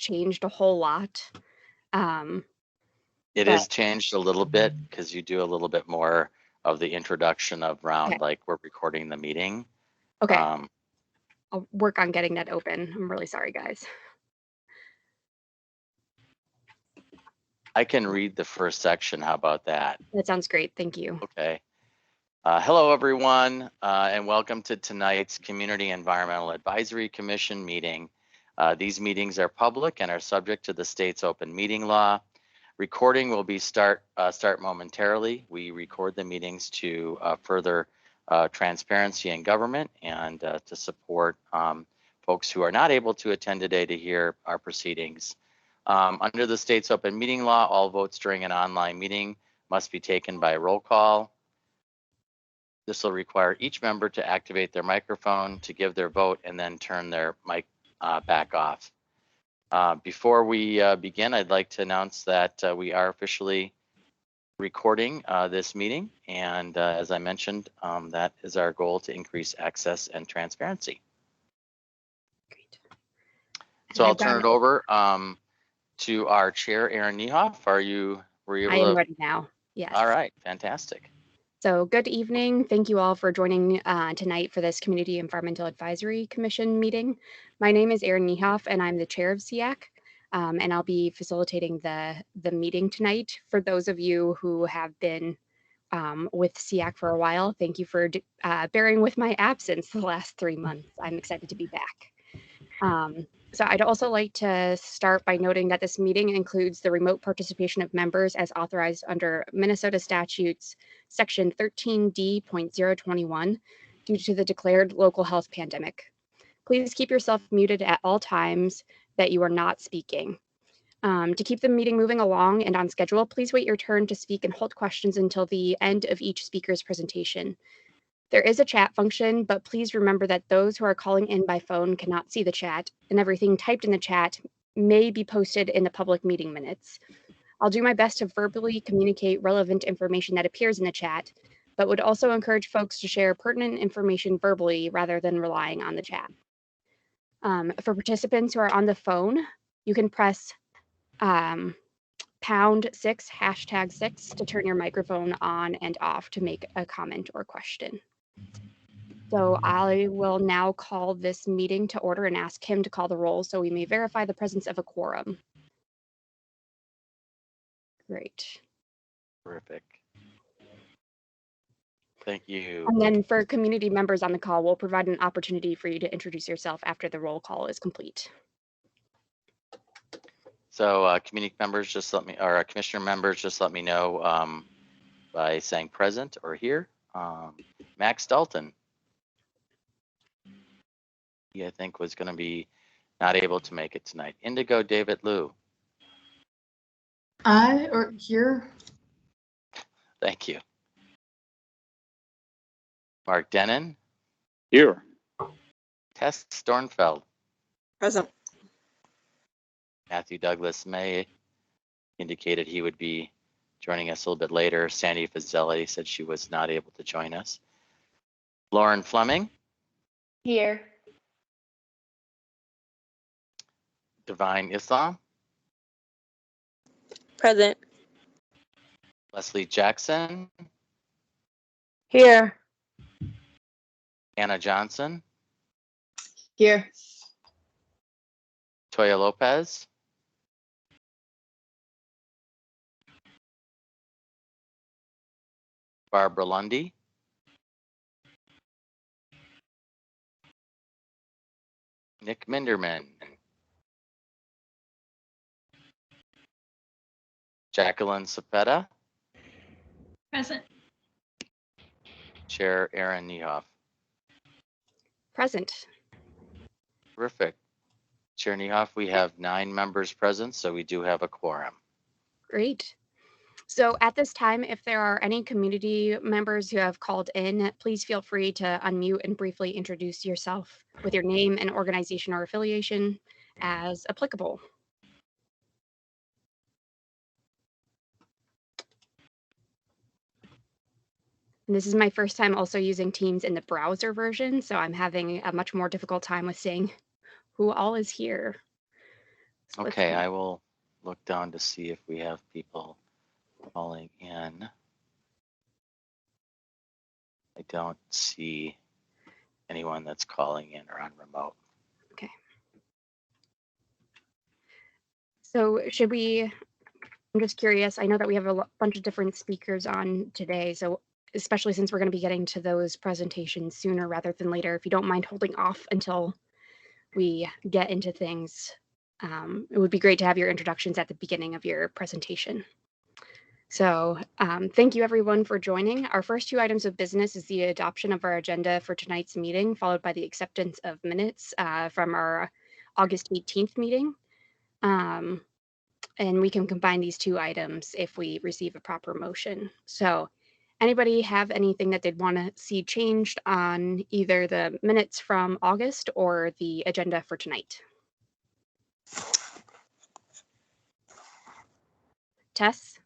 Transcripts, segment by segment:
changed a whole lot. It but- is changed a little bit because you do a little bit more of the introduction of round, like we're recording the meeting. Okay. I'll work on getting that open. I'm really sorry, guys. I can read the first section. How about that? That sounds great. Thank you. Okay. Hello, everyone, and welcome to tonight's Community Environmental Advisory Commission meeting. These meetings are public and are subject to the state's open meeting law. Recording will be start momentarily. We record the meetings to further transparency in government and to support folks who are not able to attend today to hear our proceedings. Under the state's open meeting law, all votes during an online meeting must be taken by roll call. This will require each member to activate their microphone to give their vote and then turn their mic back off. Before we begin, I'd like to announce that we are officially recording this meeting. And as I mentioned, that is our goal, to increase access and transparency. Great. So I'll turn it over to our chair, Erin Niehoff. Were you able to? I am ready now. Yes. All right, fantastic. So good evening. Thank you all for joining tonight for this Community Environmental Advisory Commission meeting. My name is Erin Niehoff and I'm the chair of SEAC, and I'll be facilitating the meeting tonight. For those of you who have been with SEAC for a while, thank you for bearing with my absence the last 3 months. I'm excited to be back. So I'd also like to start by noting that this meeting includes the remote participation of members as authorized under Minnesota statutes section 13D.021 due to the declared local health pandemic. Please keep yourself muted at all times that you are not speaking. To keep the meeting moving along and on schedule, please wait your turn to speak and hold questions until the end of each speaker's presentation. There is a chat function, but please remember that those who are calling in by phone cannot see the chat, and everything typed in the chat may be posted in the public meeting minutes. I'll do my best to verbally communicate relevant information that appears in the chat, but would also encourage folks to share pertinent information verbally rather than relying on the chat. For participants who are on the phone, you can press #6, #6 to turn your microphone on and off to make a comment or question. So I will now call this meeting to order and ask him to call the roll so we may verify the presence of a quorum. Great. Terrific. Thank you. And then for community members on the call, we'll provide an opportunity for you to introduce yourself after the roll call is complete. So community members, just let me, or commissioner members, just let me know by saying present or here. Max Dalton. He, I think, was going to be not able to make it tonight. Indigo David Liu. Or here. Thank you. Mark Denon. Here. Tess Stornfeld. Present. Matthew Douglas May indicated he would be joining us a little bit later. Sandy Fazzelli said she was not able to join us. Lauren Fleming. Here. Divine Islam. Present. Leslie Jackson. Here. Anna Johnson. Here. Toya Lopez. Barbara Lundy. Nick Minderman. Jacqueline Cepeda. Present. Chair Erin Niehoff. Present. Terrific. Chair Niehoff, we have 9 members present, so we do have a quorum. Great. So at this time, if there are any community members who have called in, please feel free to unmute and briefly introduce yourself with your name and organization or affiliation as applicable. And this is my first time also using Teams in the browser version, so I'm having a much more difficult time with saying who all is here. So let's Okay, see. I will look down to see if we have people calling in. I don't see anyone that's calling in or on remote. So should we, I'm just curious, I know that we have a bunch of different speakers on today, so especially since we're going to be getting to those presentations sooner rather than later, if you don't mind holding off until we get into things, it would be great to have your introductions at the beginning of your presentation. So thank you everyone for joining. Our first two items of business is the adoption of our agenda for tonight's meeting, followed by the acceptance of minutes from our August 18th meeting. And we can combine these two items if we receive a proper motion. So anybody have anything that they'd want to see changed on either the minutes from August or the agenda for tonight? Tess?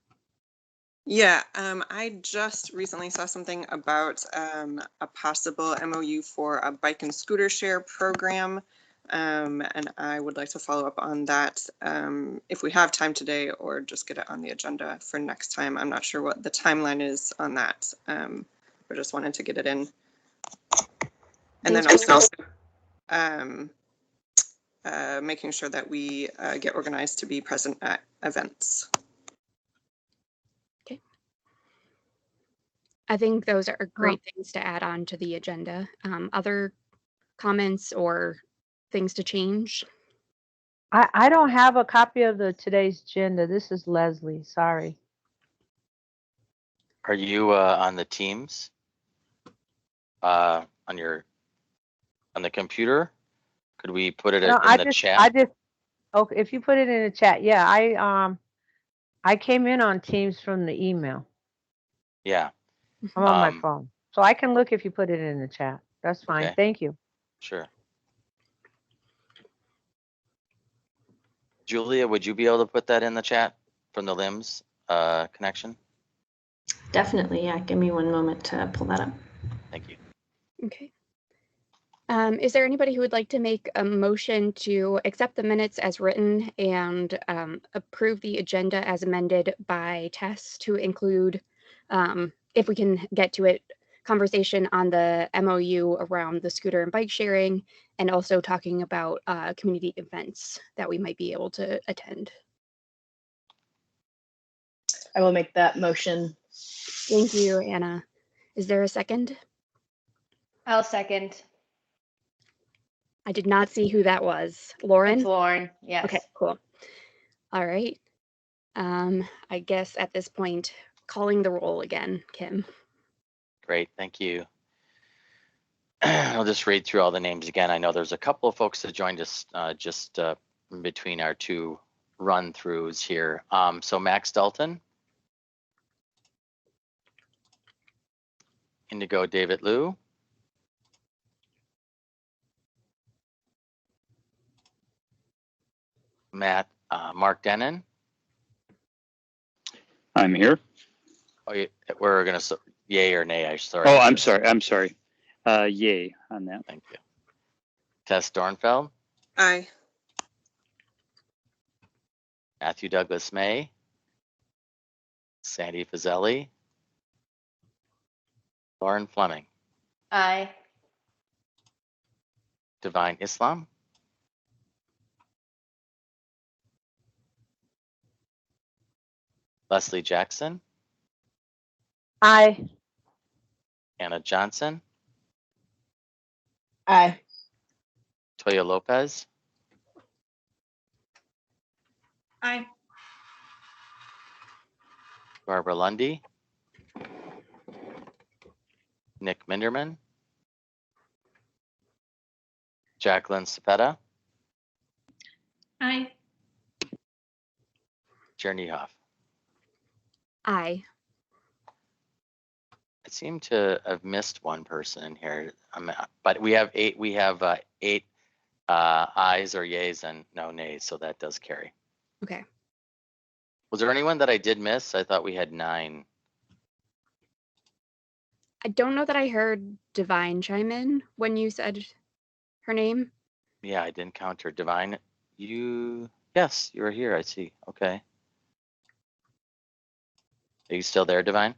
Yeah, I just recently saw something about a possible MOU for a bike and scooter share program, and I would like to follow up on that if we have time today, or just get it on the agenda for next time. I'm not sure what the timeline is on that, but just wanted to get it in. And then also making sure that we get organized to be present at events. I think those are great things to add on to the agenda. Other comments or things to change? I don't have a copy of today's agenda. This is Leslie. Sorry. Are you on the Teams? On the computer? Could we put it No, in the chat? Okay. If you put it in the chat, yeah. I came in on Teams from the email. Yeah. I'm on my phone, so I can look if you put it in the chat. That's fine. Okay. Thank you. Sure. Julia, would you be able to put that in the chat from the LIMS connection? Definitely, yeah. Give me one moment to pull that up. Thank you. Okay. Is there anybody who would like to make a motion to accept the minutes as written and approve the agenda as amended by Tess to include, if we can get to it, conversation on the MOU around the scooter and bike sharing, and also talking about community events that we might be able to attend? I will make that motion. Thank you, Anna. Is there a second? I'll second. I did not see who that was. Lauren? It's Lauren. Yes. Okay, cool. All right. I guess at this point, calling the roll again, Kim. Great, thank you. I'll just read through all the names again. I know there's a couple of folks that joined us just in between our two run-throughs here. So Max Dalton, Indigo David Liu, Mark Denon. I'm here. Oh, yeah, we're gonna yay or nay. Sorry. Oh, I'm sorry. Yay on that. Thank you. Tess Dornfeld, Aye. Matthew Douglas May, Sandy Fazeli, Lauren Fleming, Aye. Divine Islam, Leslie Jackson, Aye. Anna Johnson, Aye. Toya Lopez, Aye. Barbara Lundy, Nick Minderman, Jacqueline Cepeda, Aye. Jeremy Hoff. Aye. I seem to have missed one person in here, but we have eight. We have eight ayes or yays and no nays, so that does carry. Okay. Was there anyone that I did miss? I thought we had 9. I don't know that I heard Divine chime in when you said her name. Yeah, I didn't count her. Divine, you Yes, you're here, I see. Okay. Are you still there, Divine?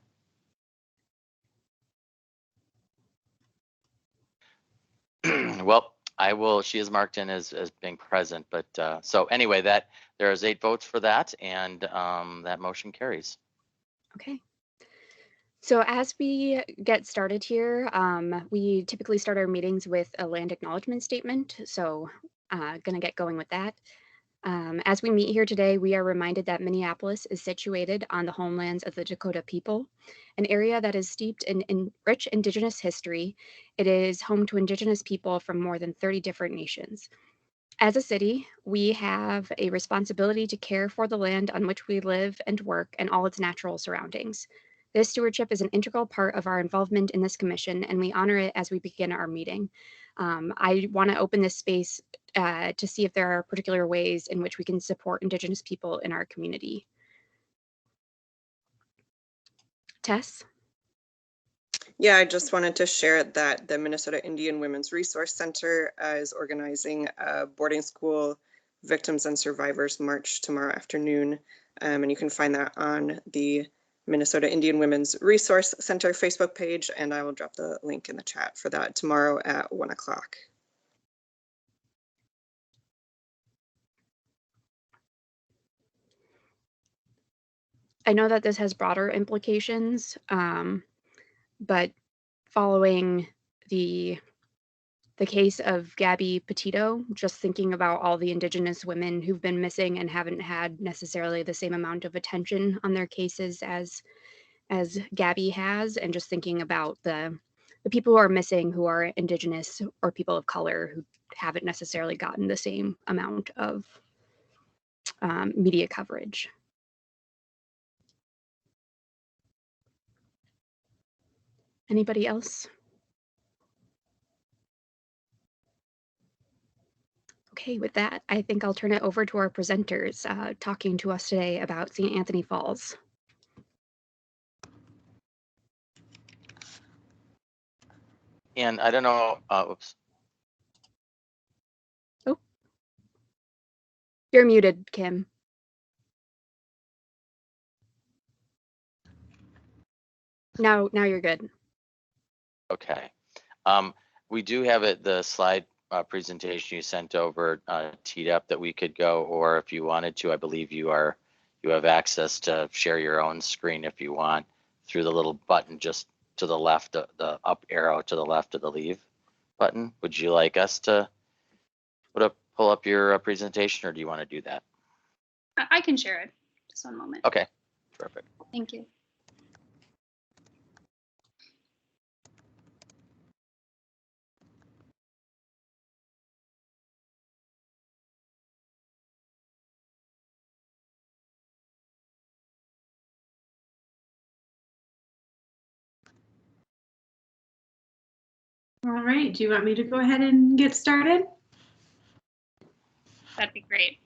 Well, she is marked in as being present, but so anyway, there is 8 votes for that, and that motion carries. Okay. So as we get started here, we typically start our meetings with a land acknowledgement statement. So gonna get going with that. As we meet here today, we are reminded that Minneapolis is situated on the homelands of the Dakota people, an area that is steeped in rich Indigenous history. It is home to Indigenous people from more than 30 different nations. As a city, we have a responsibility to care for the land on which we live and work and all its natural surroundings. This stewardship is an integral part of our involvement in this commission, and we honor it as we begin our meeting. I want to open this space to see if there are particular ways in which we can support Indigenous people in our community. Tess? Yeah, I just wanted to share that the Minnesota Indian Women's Resource Center is organizing a boarding school victims and survivors march tomorrow afternoon. And you can find that on the Minnesota Indian Women's Resource Center Facebook page, and I will drop the link in the chat for that tomorrow at 1 o'clock. I know that this has broader implications, but following the case of Gabby Petito, just thinking about all the Indigenous women who've been missing and haven't had necessarily the same amount of attention on their cases as Gabby has, and just thinking about the people who are missing who are Indigenous or people of color who haven't necessarily gotten the same amount of media coverage. Anybody else? Okay, with that, I think I'll turn it over to our presenters talking to us today about St. Anthony Falls. And I don't know, oops. Oh, you're muted, Kim. Now you're good. Okay. We do have the slide presentation you sent over teed up that we could go, or if you wanted to, I believe you have access to share your own screen if you want through the little button just to the left, the up arrow to the left of the leave button. Would you like us to pull up your presentation, or do you want to do that? I can share it. Just one moment. Okay, perfect. Thank you. All right, do you want me to go ahead and get started? That'd be great.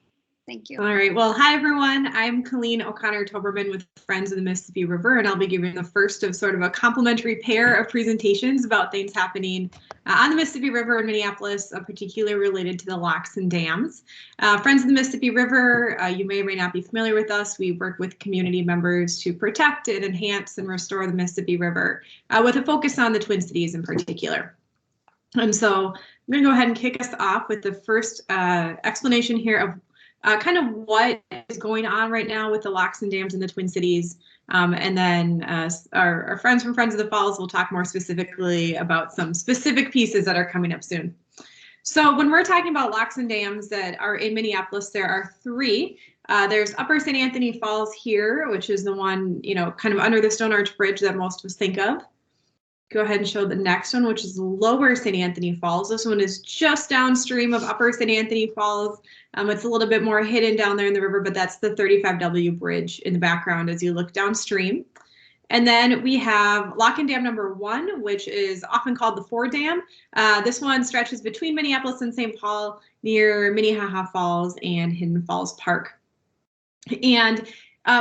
Thank you. All right, well, hi everyone. I'm Colleen O'Connor Toberman with Friends of the Mississippi River, and I'll be giving the first of sort of a complimentary pair of presentations about things happening on the Mississippi River in Minneapolis, particularly related to the locks and dams. Friends of the Mississippi River, you may or may not be familiar with us. We work with community members to protect and enhance and restore the Mississippi River with a focus on the Twin Cities in particular. And so I'm going to go ahead and kick us off with the first explanation here of kind of what is going on right now with the locks and dams in the Twin Cities. And then our friends from Friends of the Falls will talk more specifically about some specific pieces that are coming up soon. So when we're talking about locks and dams that are in Minneapolis, there are 3. There's Upper St. Anthony Falls here, which is the one, kind of under the Stone Arch Bridge that most of us think of. Go ahead and show the next one, which is Lower St. Anthony Falls. This one is just downstream of Upper St. Anthony Falls. It's a little bit more hidden down there in the river, but that's the 35W bridge in the background as you look downstream. And then we have Lock and Dam number 1, which is often called the Ford Dam. This one stretches between Minneapolis and St. Paul near Minnehaha Falls and Hidden Falls Park. And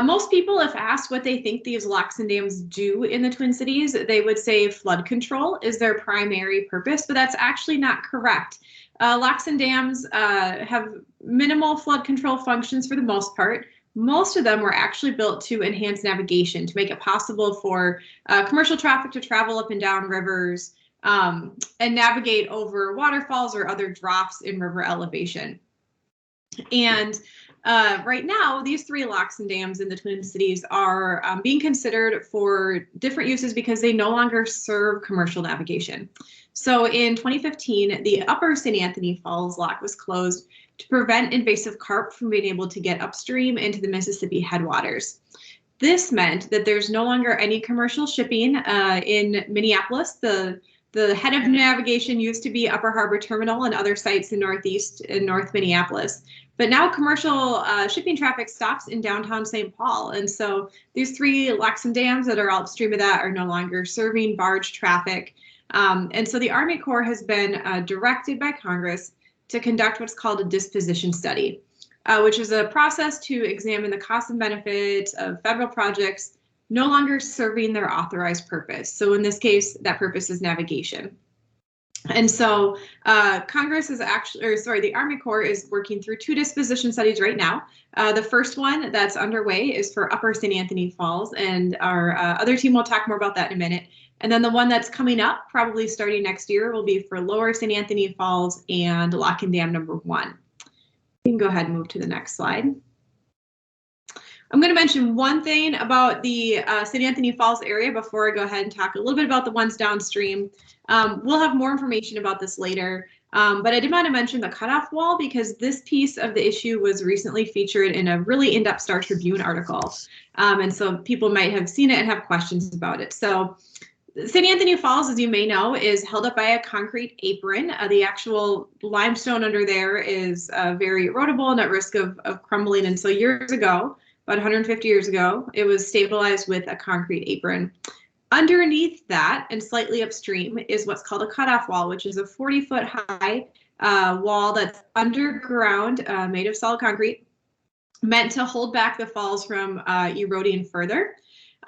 most people, if asked what they think these locks and dams do in the Twin Cities, they would say flood control is their primary purpose, but that's actually not correct. Locks and dams have minimal flood control functions for the most part. Most of them were actually built to enhance navigation, to make it possible for commercial traffic to travel up and down rivers and navigate over waterfalls or other drops in river elevation. And right now, these 3 locks and dams in the Twin Cities are being considered for different uses because they no longer serve commercial navigation. So in 2015, the Upper St. Anthony Falls lock was closed to prevent invasive carp from being able to get upstream into the Mississippi headwaters. This meant that there's no longer any commercial shipping in Minneapolis. The head of navigation used to be Upper Harbor Terminal and other sites in Northeast and North Minneapolis. But now commercial shipping traffic stops in downtown St. Paul. And so these 3 locks and dams that are upstream of that are no longer serving barge traffic. And so the Army Corps has been directed by Congress to conduct what's called a disposition study, which is a process to examine the costs and benefits of federal projects no longer serving their authorized purpose. So in this case, that purpose is navigation. And so Congress is the Army Corps is working through 2 disposition studies right now. The first one that's underway is for Upper St. Anthony Falls, and our other team will talk more about that in a minute. And then the one that's coming up, probably starting next year, will be for Lower St. Anthony Falls and Lock and Dam number 1. You can go ahead and move to the next slide. I'm going to mention one thing about the St. Anthony Falls area before I go ahead and talk a little bit about the ones downstream. We'll have more information about this later, but I did want to mention the cutoff wall because this piece of the issue was recently featured in a really in-depth Star Tribune article. And so people might have seen it and have questions about it. So St. Anthony Falls, as you may know, is held up by a concrete apron. The actual limestone under there is very erodible and at risk of crumbling. And so years ago, about 150 years ago, it was stabilized with a concrete apron. Underneath that and slightly upstream is what's called a cutoff wall, which is a 40-foot high wall that's underground, made of solid concrete, meant to hold back the falls from eroding further.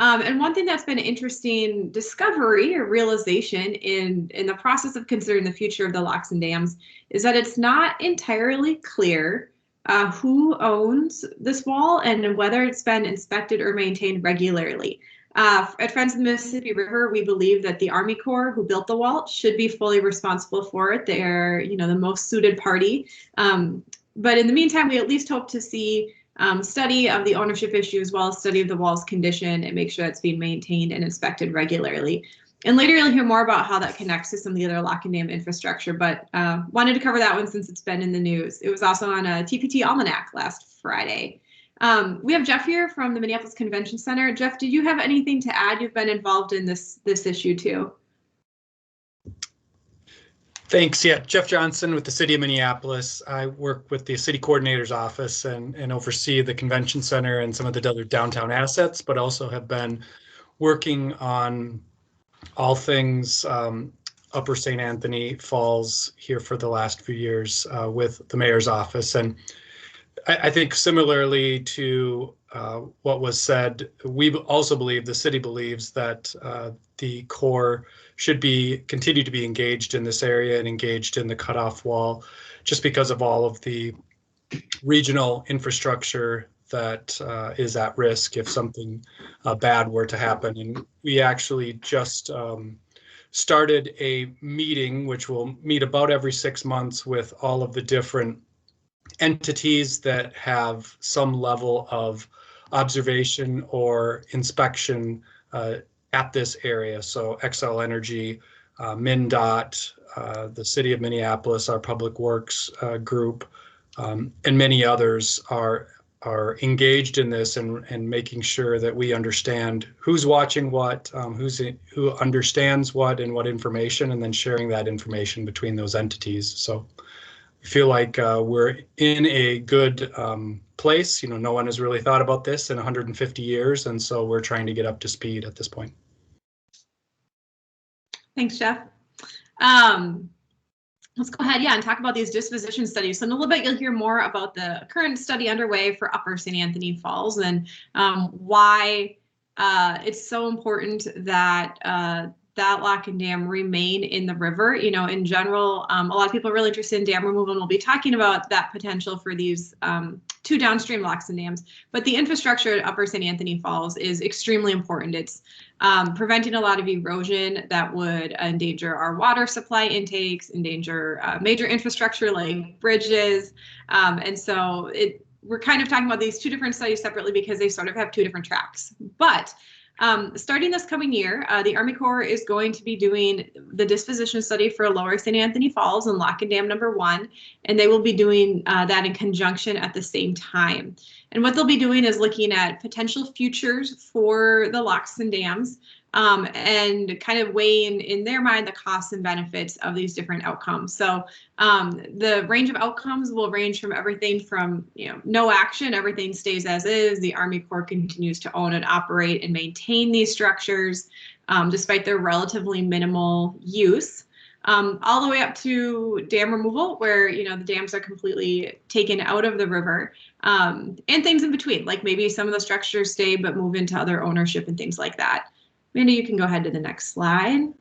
And one thing that's been an interesting discovery or realization in the process of considering the future of the locks and dams is that it's not entirely clear who owns this wall and whether it's been inspected or maintained regularly. At Friends of the Mississippi River, we believe that the Army Corps, who built the wall, should be fully responsible for it. They're, the most suited party. But in the meantime, we at least hope to see study of the ownership issue as well as study of the wall's condition and make sure it's being maintained and inspected regularly. And later you'll hear more about how that connects to some of the other lock and dam infrastructure, but wanted to cover that one since it's been in the news. It was also on a TPT Almanac last Friday. We have Jeff here from the Minneapolis Convention Center. Jeff, did you have anything to add? You've been involved in this issue too. Thanks. Yeah, Jeff Johnson with the City of Minneapolis. I work with the City Coordinator's Office and oversee the Convention Center and some of the other downtown assets, but also have been working on all things Upper St. Anthony Falls here for the last few years with the Mayor's Office. And I think similarly to what was said, we also believe, the city believes that the Corps should continue to be engaged in this area and engaged in the cutoff wall, just because of all of the regional infrastructure that is at risk if something bad were to happen. And we actually just started a meeting, which will meet about every 6 months, with all of the different entities that have some level of observation or inspection at this area. So Xcel Energy, MnDOT, the City of Minneapolis, our Public Works group, and many others are engaged in this and making sure that we understand who's watching what, who understands what and what information, and then sharing that information between those entities. So I feel like we're in a good place. No one has really thought about this in 150 years, and so we're trying to get up to speed at this point. Thanks, Jeff. Let's go ahead, and talk about these disposition studies. So in a little bit, you'll hear more about the current study underway for Upper St. Anthony Falls and why it's so important that that lock and dam remain in the river. You know, in general, a lot of people are really interested in dam removal, and we'll be talking about that potential for these 2 downstream locks and dams. But the infrastructure at Upper St. Anthony Falls is extremely important. It's preventing a lot of erosion that would endanger our water supply intakes, endanger major infrastructure like bridges. And so we're kind of talking about these 2 different studies separately because they sort of have 2 different tracks. But starting this coming year, the Army Corps is going to be doing the disposition study for Lower St. Anthony Falls and Lock and Dam number 1, and they will be doing that in conjunction at the same time. And what they'll be doing is looking at potential futures for the locks and dams, and kind of weighing in their mind the costs and benefits of these different outcomes. So the range of outcomes will range from everything from, you know, no action, everything stays as is. The Army Corps continues to own and operate and maintain these structures despite their relatively minimal use. All the way up to dam removal, where, you know, the dams are completely taken out of the river, and things in between, like maybe some of the structures stay but move into other ownership and things like that. Mandy, you can go ahead to the next slide.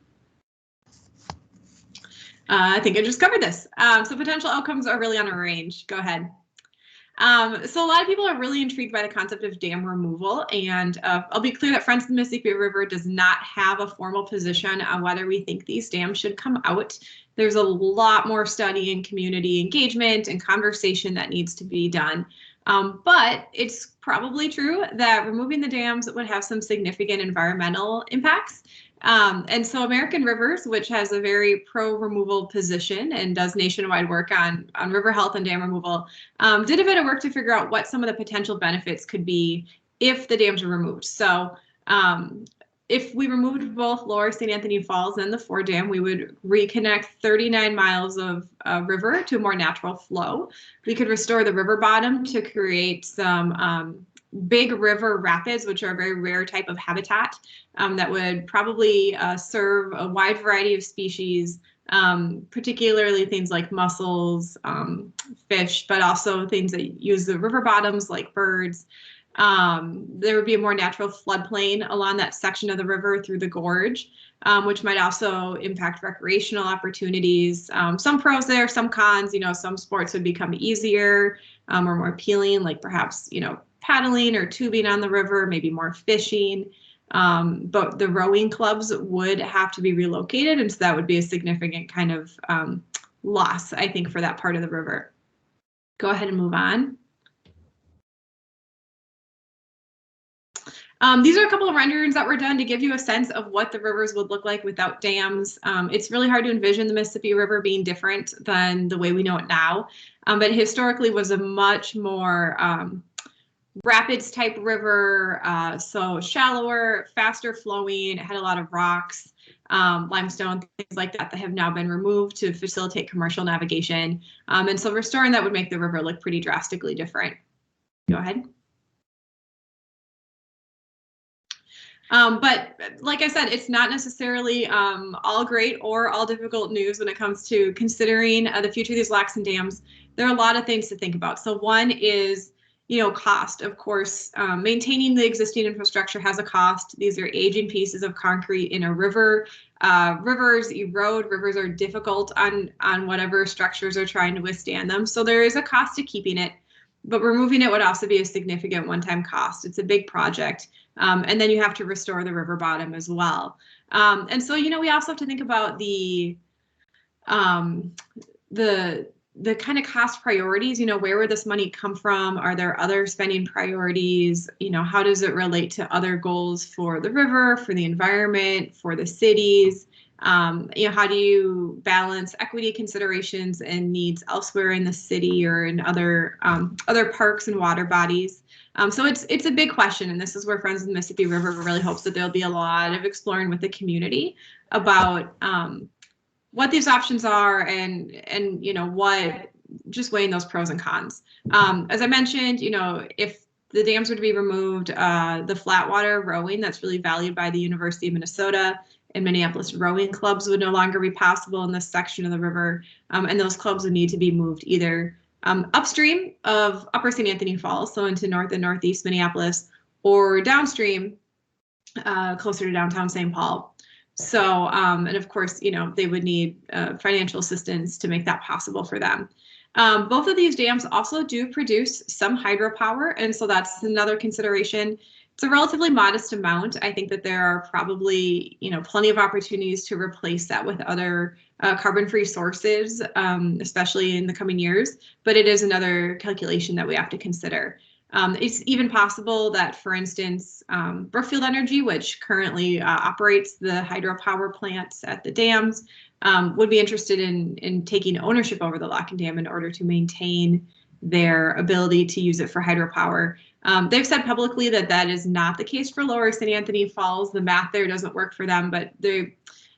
I think I just covered this. So potential outcomes are really on a range. Go ahead. So a lot of people are really intrigued by the concept of dam removal, and I'll be clear that Friends of the Mississippi River does not have a formal position on whether we think these dams should come out. There's a lot more study and community engagement and conversation that needs to be done. But it's probably true that removing the dams would have some significant environmental impacts. And so American Rivers, which has a very pro-removal position and does nationwide work on river health and dam removal, did a bit of work to figure out what some of the potential benefits could be if the dams were removed. So if we removed both Lower St. Anthony Falls and the Ford Dam, we would reconnect 39 miles of river to a more natural flow. We could restore the river bottom to create some big river rapids, which are a very rare type of habitat that would probably serve a wide variety of species, particularly things like mussels, fish, but also things that use the river bottoms like birds. There would be a more natural floodplain along that section of the river through the gorge, which might also impact recreational opportunities. Some pros there, some cons. You know, some sports would become easier or more appealing, like perhaps, you know, paddling or tubing on the river, maybe more fishing. But the rowing clubs would have to be relocated, and so that would be a significant kind of loss, I think, for that part of the river. Go ahead and move on. These are a couple of renderings that were done to give you a sense of what the rivers would look like without dams. It's really hard to envision the Mississippi River being different than the way we know it now, but historically was a much more rapids type river, so shallower, faster flowing. It had a lot of rocks, limestone, things like that have now been removed to facilitate commercial navigation. And so restoring that would make the river look pretty drastically different. Go ahead. But like I said, it's not necessarily all great or all difficult news when it comes to considering the future of these locks and dams. There are a lot of things to think about. So one is, you know, cost. Of course, maintaining the existing infrastructure has a cost. These are aging pieces of concrete in a river. Rivers erode. Rivers are difficult on whatever structures are trying to withstand them. So there is a cost to keeping it, but removing it would also be a significant one-time cost. It's a big project. And then you have to restore the river bottom as well. And so, you know, we also have to think about the kind of cost priorities. You know, where would this money come from? Are there other spending priorities? You know, how does it relate to other goals for the river, for the environment, for the cities? You know, how do you balance equity considerations and needs elsewhere in the city or in other parks and water bodies? So it's a big question, and this is where Friends of the Mississippi River really hopes that there'll be a lot of exploring with the community about what these options are and you know, what, just weighing those pros and cons. As I mentioned, you know, if the dams were to be removed, the flatwater rowing that's really valued by the University of Minnesota and Minneapolis rowing clubs would no longer be possible in this section of the river, and those clubs would need to be moved either upstream of Upper St. Anthony Falls, so into north and northeast Minneapolis, or downstream closer to downtown St. Paul. So, and of course, they would need financial assistance to make that possible for them. Both of these dams also do produce some hydropower, and so that's another consideration. It's a relatively modest amount. I think that there are probably, plenty of opportunities to replace that with other carbon-free sources, especially in the coming years. But it is another calculation that we have to consider. It's even possible that, for instance, Brookfield Energy, which currently operates the hydropower plants at the dams, would be interested in taking ownership over the Locken Dam in order to maintain their ability to use it for hydropower. They've said publicly that that is not the case for Lower St. Anthony Falls. The math there doesn't work for them, but they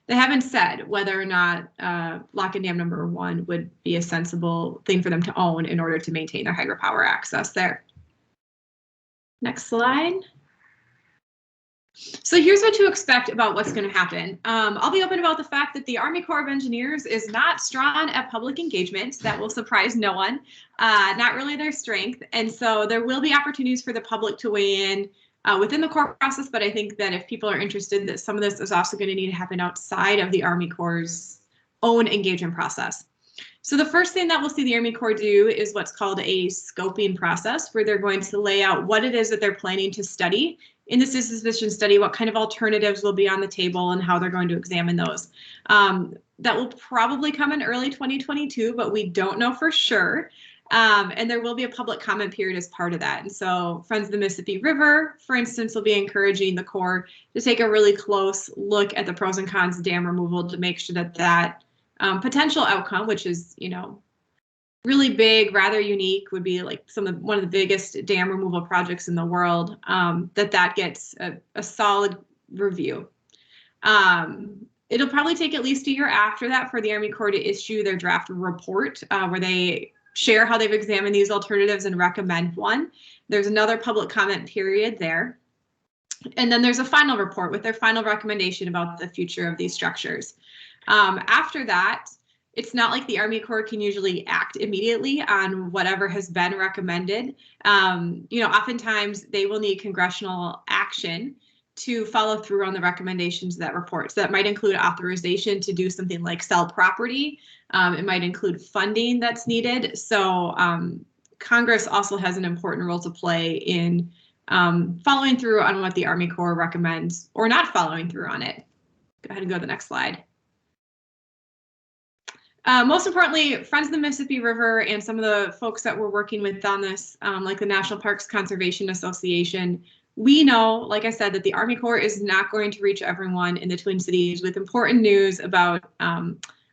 haven't said whether or not Locken Dam number 1 would be a sensible thing for them to own in order to maintain their hydropower access there. Next slide. So here's what to expect about what's going to happen. I'll be open about the fact that the Army Corps of Engineers is not strong at public engagement. That will surprise no one. Not really their strength. And so there will be opportunities for the public to weigh in within the Corps process. But I think that if people are interested, that some of this is also going to need to happen outside of the Army Corps' own engagement process. So the first thing that we'll see the Army Corps do is what's called a scoping process, where they're going to lay out what it is that they're planning to study in the citizen petition study, what kind of alternatives will be on the table and how they're going to examine those. That will probably come in early 2022, but we don't know for sure. And there will be a public comment period as part of that. And so Friends of the Mississippi River, for instance, will be encouraging the Corps to take a really close look at the pros and cons of dam removal to make sure that that potential outcome, which is, really big, rather unique, would be like one of the biggest dam removal projects in the world, that gets a solid review. It'll probably take at least a year after that for the Army Corps to issue their draft report, where they share how they've examined these alternatives and recommend one. There's another public comment period there. And then there's a final report with their final recommendation about the future of these structures. After that, it's not like the Army Corps can usually act immediately on whatever has been recommended. Oftentimes they will need congressional action to follow through on the recommendations of that report. So that might include authorization to do something like sell property. It might include funding that's needed. So Congress also has an important role to play in following through on what the Army Corps recommends or not following through on it. Go ahead and go to the next slide. Most importantly, Friends of the Mississippi River and some of the folks that we're working with on this, like the National Parks Conservation Association, we know, like I said, that the Army Corps is not going to reach everyone in the Twin Cities with important news about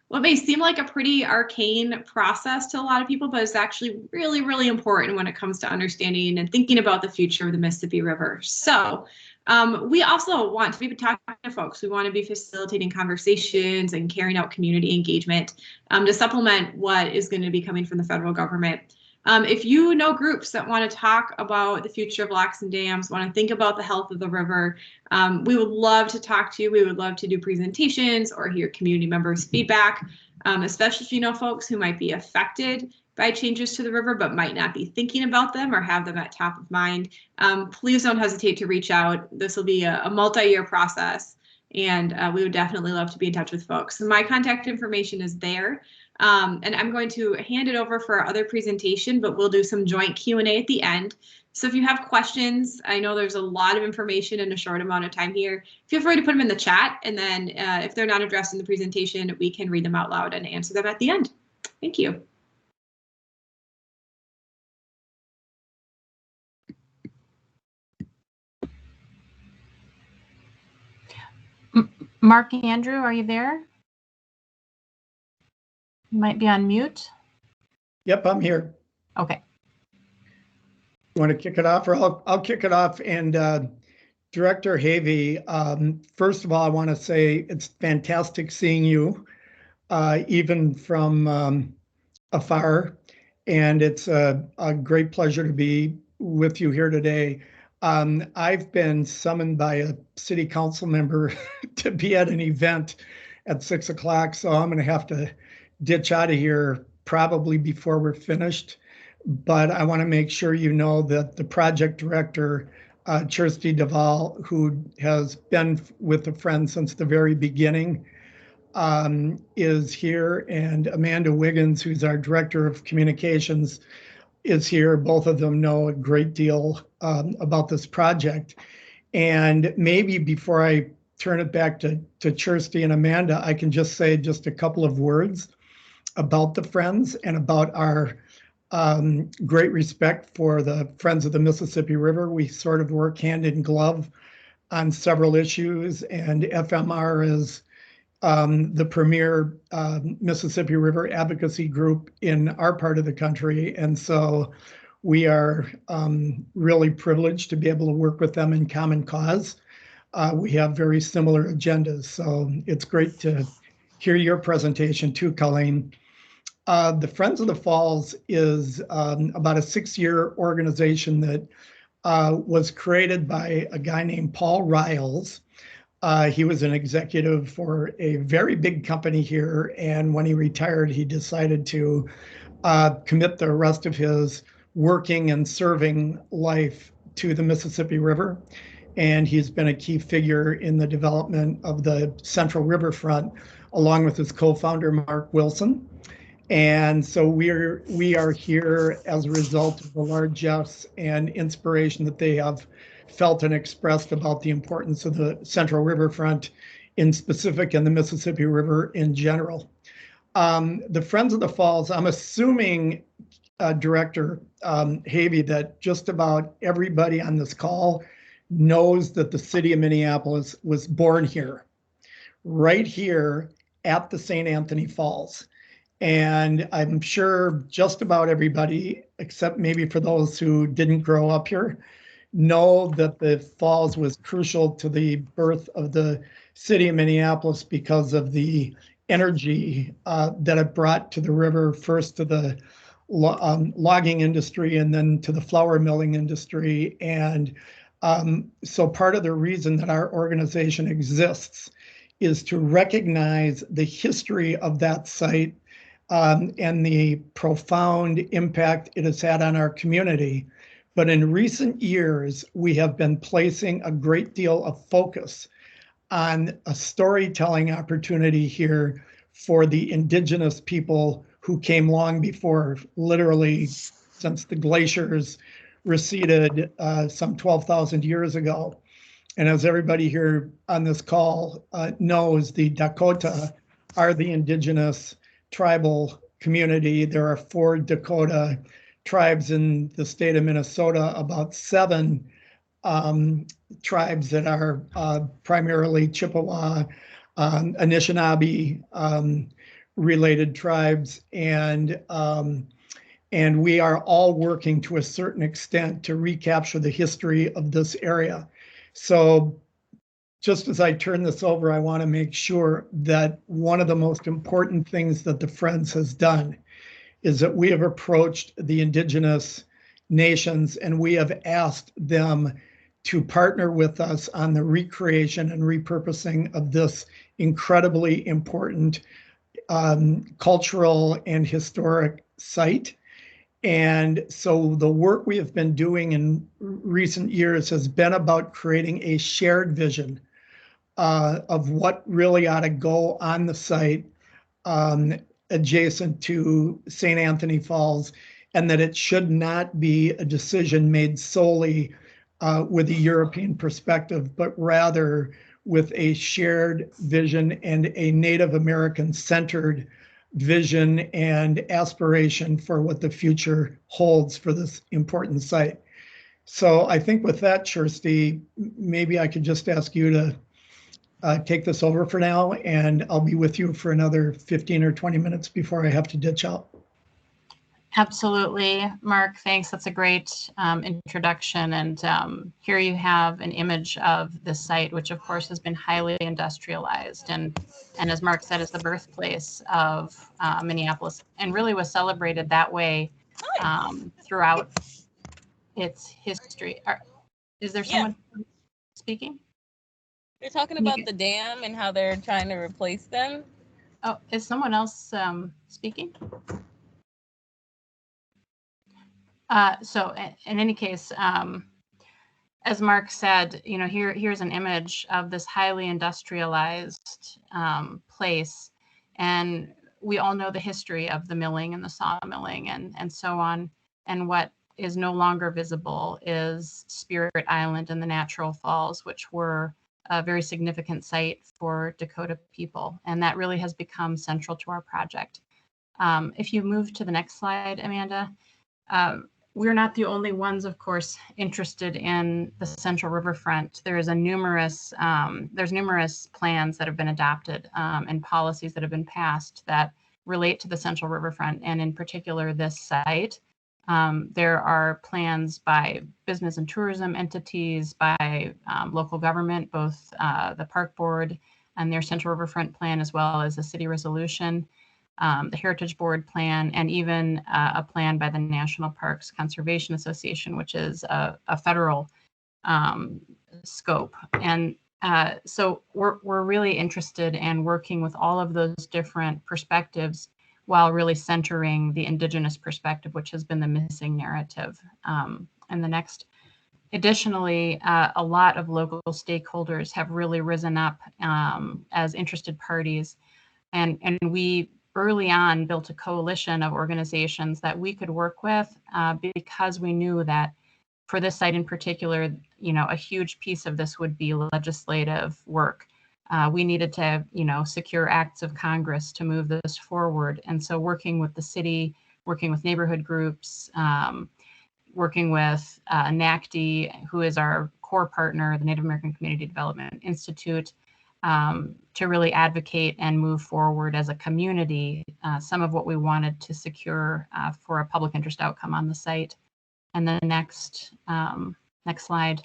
what may seem like a pretty arcane process to a lot of people, but it's actually really, really important when it comes to understanding and thinking about the future of the Mississippi River. So we also want to be talking to folks. We want to be facilitating conversations and carrying out community engagement to supplement what is going to be coming from the federal government. If you know groups that want to talk about the future of locks and dams, want to think about the health of the river, we would love to talk to you. We would love to do presentations or hear community members' feedback, especially if you know folks who might be affected by changes to the river but might not be thinking about them or have them at top of mind. Please don't hesitate to reach out. This will be a multi-year process, and we would definitely love to be in touch with folks. So my contact information is there. And I'm going to hand it over for our other presentation, but we'll do some joint Q&A at the end. So if you have questions, I know there's a lot of information in a short amount of time here. Feel free to put them in the chat, and then if they're not addressed in the presentation, we can read them out loud and answer them at the end. Thank you. Mark Andrew, are you there? You might be on mute. Yep, I'm here. Okay. You want to kick it off, or I'll kick it off. And Director Havey, first of all, I want to say it's fantastic seeing you, even from afar. And it's a great pleasure to be with you here today. I've been summoned by a city council member to be at an event at 6 o'clock, so I'm going to have to ditch out of here probably before we're finished. But I want to make sure you know that the project director Kirsty Duvall, who has been with the Friends since the very beginning, is here, and Amanda Wiggins, who's our Director of Communications, is here. Both of them know a great deal about this project. And maybe before I turn it back to Kirsty and Amanda, I can just say just a couple of words about the Friends and about our great respect for the Friends of the Mississippi River. We sort of work hand in glove on several issues, and FMR is the premier Mississippi River advocacy group in our part of the country. And so we are really privileged to be able to work with them in common cause. We have very similar agendas. So it's great to hear your presentation too, Colleen. The Friends of the Falls is about a 6-year organization that was created by a guy named Paul Riles. He was an executive for a very big company here, and when he retired, he decided to commit the rest of his working and serving life to the Mississippi River. And he's been a key figure in the development of the Central Riverfront, along with his co-founder, Mark Wilson. And so we are here as a result of the largesse and inspiration that they have felt and expressed about the importance of the Central Riverfront in specific and the Mississippi River in general. The Friends of the Falls, I'm assuming, Director Havey, that just about everybody on this call knows that the city of Minneapolis was born here, right here at the St. Anthony Falls. And I'm sure just about everybody, except maybe for those who didn't grow up here, know that the falls was crucial to the birth of the city of Minneapolis because of the energy that it brought to the river, first to the logging industry and then to the flour milling industry. And so part of the reason that our organization exists is to recognize the history of that site and the profound impact it has had on our community. But in recent years, we have been placing a great deal of focus on a storytelling opportunity here for the indigenous people who came long before, literally since the glaciers receded some 12,000 years ago. And as everybody here on this call knows, the Dakota are the indigenous tribal community. There are 4 Dakota tribes in the state of Minnesota, about 7 tribes that are primarily Chippewa, Anishinaabe related tribes, and we are all working to a certain extent to recapture the history of this area. So just as I turn this over, I want to make sure that one of the most important things that the Friends has done is that we have approached the indigenous nations and we have asked them to partner with us on the recreation and repurposing of this incredibly important cultural and historic site. And so the work we have been doing in recent years has been about creating a shared vision of what really ought to go on the site adjacent to St. Anthony Falls, and that it should not be a decision made solely with a European perspective, but rather with a shared vision and a Native American centered vision and aspiration for what the future holds for this important site. So I think with that, Kirsty, maybe I could just ask you to take this over for now, and I'll be with you for another 15 or 20 minutes before I have to ditch out. Absolutely, Mark, thanks. That's a great introduction. And here you have an image of the site, which of course has been highly industrialized. And as Mark said, is the birthplace of Minneapolis, and really was celebrated that way throughout its history. Is there someone speaking? You're talking about the dam and how they're trying to replace them. Oh, is someone else speaking? So in any case, as Mark said, here's an image of this highly industrialized place, and we all know the history of the milling and the sawmilling and so on. And what is no longer visible is Spirit Island and the Natural Falls, which were a very significant site for Dakota people, and that really has become central to our project. If you move to the next slide, Amanda. We're not the only ones, of course, interested in the Central Riverfront. There's numerous plans that have been adopted and policies that have been passed that relate to the Central Riverfront, and in particular this site. There are plans by business and tourism entities, by local government, both the Park Board and their Central Riverfront plan, as well as the city resolution. The Heritage Board plan, and even a plan by the National Parks Conservation Association, which is a federal scope. And so we're really interested in working with all of those different perspectives while really centering the Indigenous perspective, which has been the missing narrative. And the next. Additionally, a lot of local stakeholders have really risen up as interested parties, and we early on built a coalition of organizations that we could work with because we knew that for this site in particular, a huge piece of this would be legislative work. We needed to, secure acts of Congress to move this forward. And so working with the city, working with neighborhood groups, working with NACD, who is our core partner, the Native American Community Development Institute, to really advocate and move forward as a community some of what we wanted to secure for a public interest outcome on the site. And then next slide.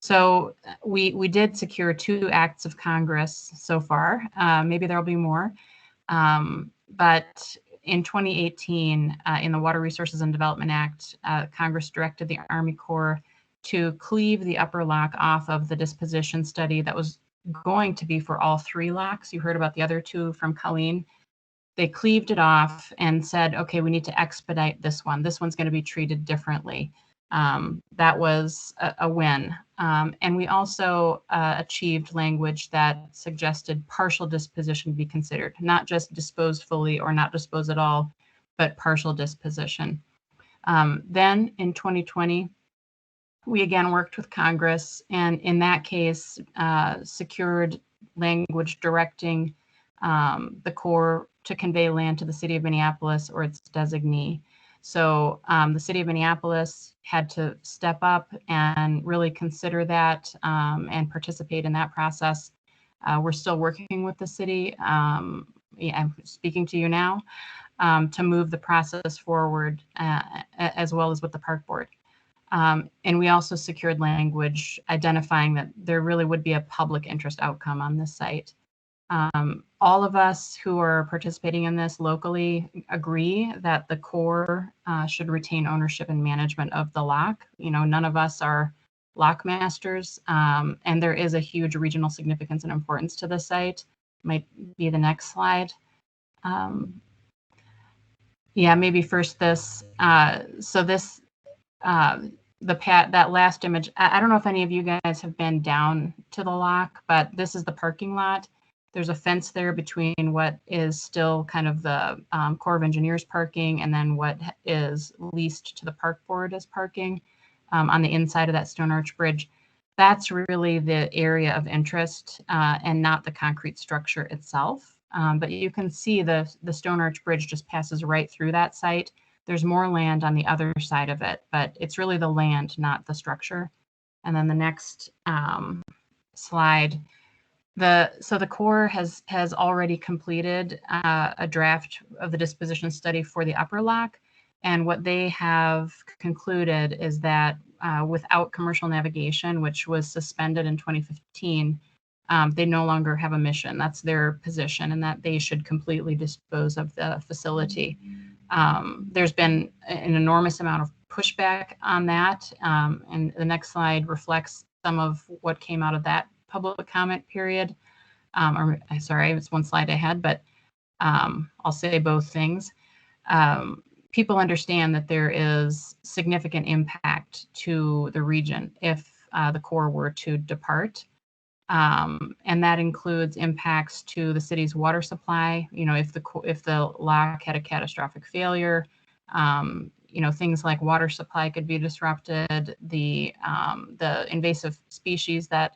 So we did secure 2 acts of Congress so far. Maybe there'll be more. But in 2018, in the Water Resources and Development Act, Congress directed the Army Corps to cleave the upper lock off of the disposition study that was going to be for all 3 locks. You heard about the other 2 from Colleen. They cleaved it off and said, okay, we need to expedite this one. This one's going to be treated differently. That was a win. And we also achieved language that suggested partial disposition be considered, not just dispose fully or not dispose at all, but partial disposition. Then in 2020, we again worked with Congress, and in that case, secured language directing the Corps to convey land to the city of Minneapolis or its designee. So the city of Minneapolis had to step up and really consider that and participate in that process. We're still working with the city. I'm speaking to you now to move the process forward as well as with the Park Board. And we also secured language identifying that there really would be a public interest outcome on this site. All of us who are participating in this locally agree that the Corps should retain ownership and management of the lock. None of us are lock masters, and there is a huge regional significance and importance to the site. Might be the next slide. Yeah, maybe first this. So this, that last image, I don't know if any of you guys have been down to the lock, but this is the parking lot. There's a fence there between what is still kind of the Corps of Engineers parking and then what is leased to the Park Board as parking on the inside of that Stone Arch Bridge. That's really the area of interest and not the concrete structure itself. But you can see the Stone Arch Bridge just passes right through that site. There's more land on the other side of it, but it's really the land, not the structure. And then the next slide. So the Corps has already completed a draft of the disposition study for the upper lock, and what they have concluded is that without commercial navigation, which was suspended in 2015, they no longer have a mission. That's their position, and that they should completely dispose of the facility. There's been an enormous amount of pushback on that, and the next slide reflects some of what came out of that public comment period. Sorry, it's one slide ahead, but I'll say both things. People understand that there is significant impact to the region if the Corps were to depart. And that includes impacts to the city's water supply. You know, if the lock had a catastrophic failure, you know, things like water supply could be disrupted. The invasive species that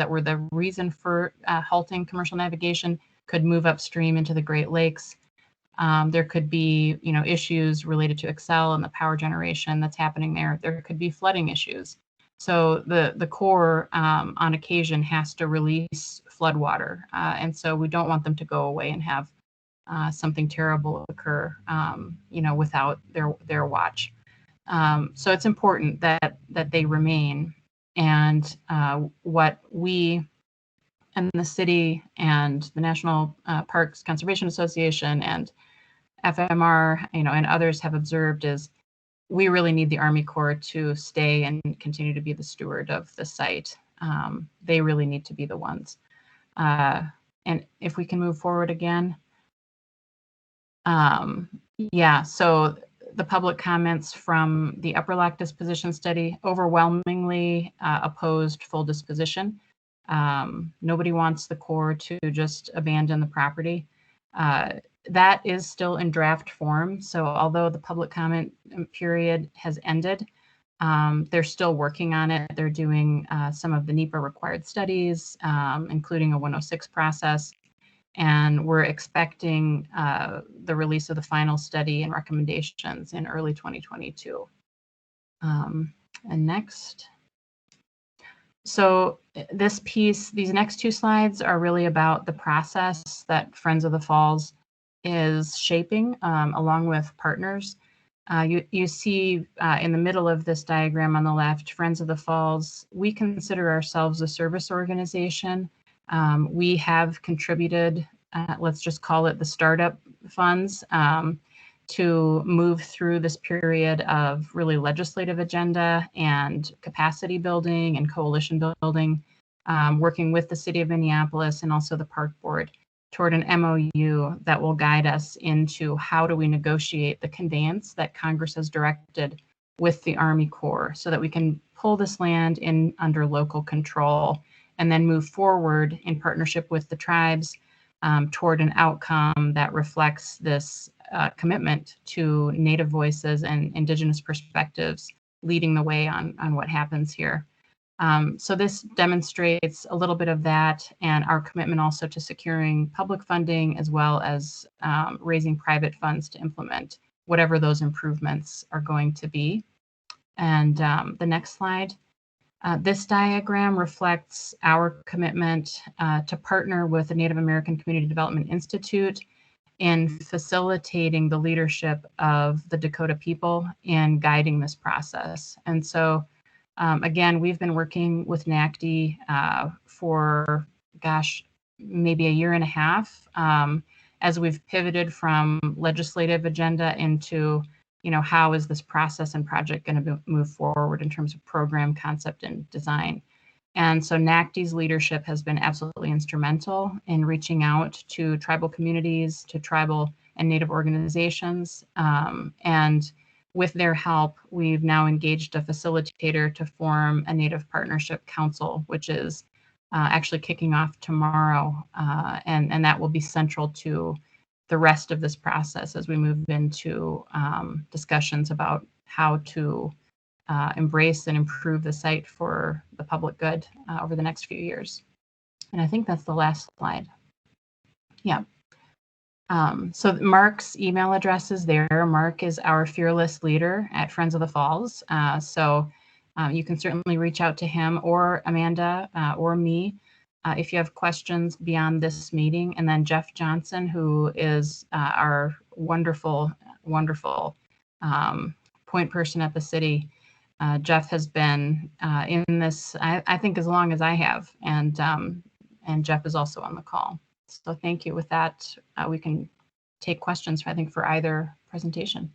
were the reason for halting commercial navigation could move upstream into the Great Lakes. There could be, you know, issues related to Excel and the power generation that's happening there. There could be flooding issues. So the Corps on occasion has to release floodwater, and so we don't want them to go away and have something terrible occur, you know, without their watch. So it's important that they remain. And what we and the city and the National Parks Conservation Association and FMR, you know, and others have observed is we really need the Army Corps to stay and continue to be the steward of the site. They really need to be the ones. And if we can move forward again. Yeah, so the public comments from the Upper Lock disposition study overwhelmingly opposed full disposition. Nobody wants the Corps to just abandon the property. That is still in draft form. So although the public comment period has ended, they're still working on it. They're doing some of the NEPA required studies, including a 106 process. And we're expecting the release of the final study and recommendations in early 2022. And next. So this piece, these next two slides are really about the process that Friends of the Falls is shaping along with partners. You see in the middle of this diagram on the left, Friends of the Falls, we consider ourselves a service organization. We have contributed, let's just call it the startup funds, to move through this period of really legislative agenda and capacity building and coalition building, working with the city of Minneapolis and also the park board toward an MOU that will guide us into how do we negotiate the conveyance that Congress has directed with the Army Corps so that we can pull this land in under local control and then move forward in partnership with the tribes toward an outcome that reflects this commitment to Native voices and Indigenous perspectives leading the way on what happens here. So this demonstrates a little bit of that and our commitment also to securing public funding as well as raising private funds to implement whatever those improvements are going to be. And the next slide. This diagram reflects our commitment to partner with the Native American Community Development Institute in facilitating the leadership of the Dakota people in guiding this process. And so, again, we've been working with NACD for, gosh, maybe a year and a half as we've pivoted from legislative agenda into, you know, how is this process and project going to move forward in terms of program, concept, and design. And so NACD's leadership has been absolutely instrumental in reaching out to tribal communities, to tribal and Native organizations. And with their help, we've now engaged a facilitator to form a Native Partnership Council, which is actually kicking off tomorrow. And that will be central to the rest of this process as we move into discussions about how to embrace and improve the site for the public good over the next few years. And I think that's the last slide. Yeah. So Mark's email address is there. Mark is our fearless leader at Friends of the Falls. So you can certainly reach out to him or Amanda or me if you have questions beyond this meeting. And then Jeff Johnson, who is our wonderful, wonderful point person at the city. Jeff has been in this, I think, as long as I have, and Jeff is also on the call. So thank you. With that, we can take questions, I think, for either presentation.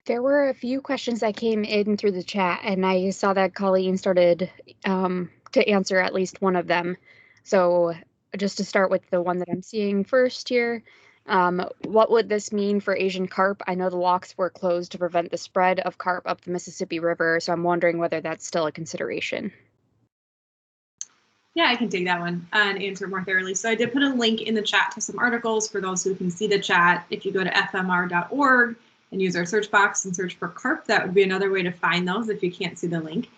There were a few questions that came in through the chat, and I saw that Colleen started to answer at least one of them. So just to start with the one that I'm seeing first here, What would this mean for Asian carp? I know the locks were closed to prevent the spread of carp up the Mississippi River, so I'm wondering whether that's still a consideration. Yeah, I can take that one and answer more thoroughly. So I did put a link in the chat to some articles for those who can see the chat. If you go to fmr.org and use our search box and search for carp, that would be another way to find those if you can't see the link.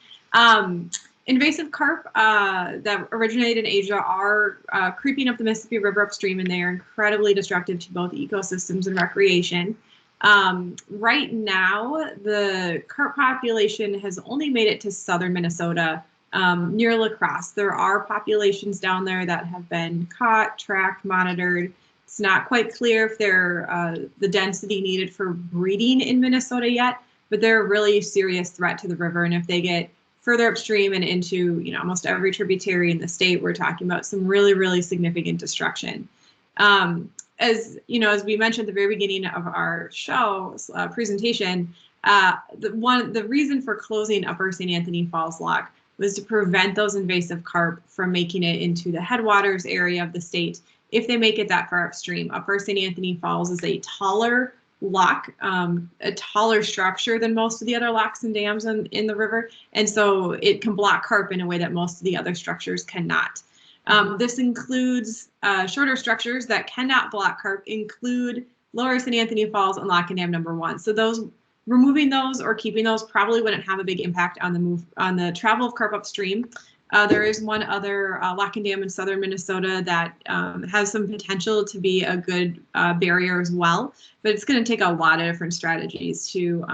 Invasive carp that originate in Asia are creeping up the Mississippi River upstream, and they are incredibly destructive to both ecosystems and recreation. Right now, the carp population has only made it to southern Minnesota, near La Crosse. There are populations down there that have been caught, tracked, monitored. It's not quite clear if they're the density needed for breeding in Minnesota yet, but they're a really serious threat to the river. And if they get further upstream and into, you know, almost every tributary in the state, we're talking about some really, really significant destruction. As you know, as we mentioned at the very beginning of our show presentation, the reason for closing Upper St. Anthony Falls Lock was to prevent those invasive carp from making it into the headwaters area of the state if they make it that far upstream. Upper St. Anthony Falls is a taller lock, a taller structure than most of the other locks and dams in the river, and so it can block carp in a way that most of the other structures cannot. This includes shorter structures that cannot block carp, include Lower St. Anthony Falls and Lock and Dam number 1. So those, removing those or keeping those probably wouldn't have a big impact on the travel of carp upstream. There is one other lock and dam in southern Minnesota that has some potential to be a good barrier as well, but it's going to take a lot of different strategies to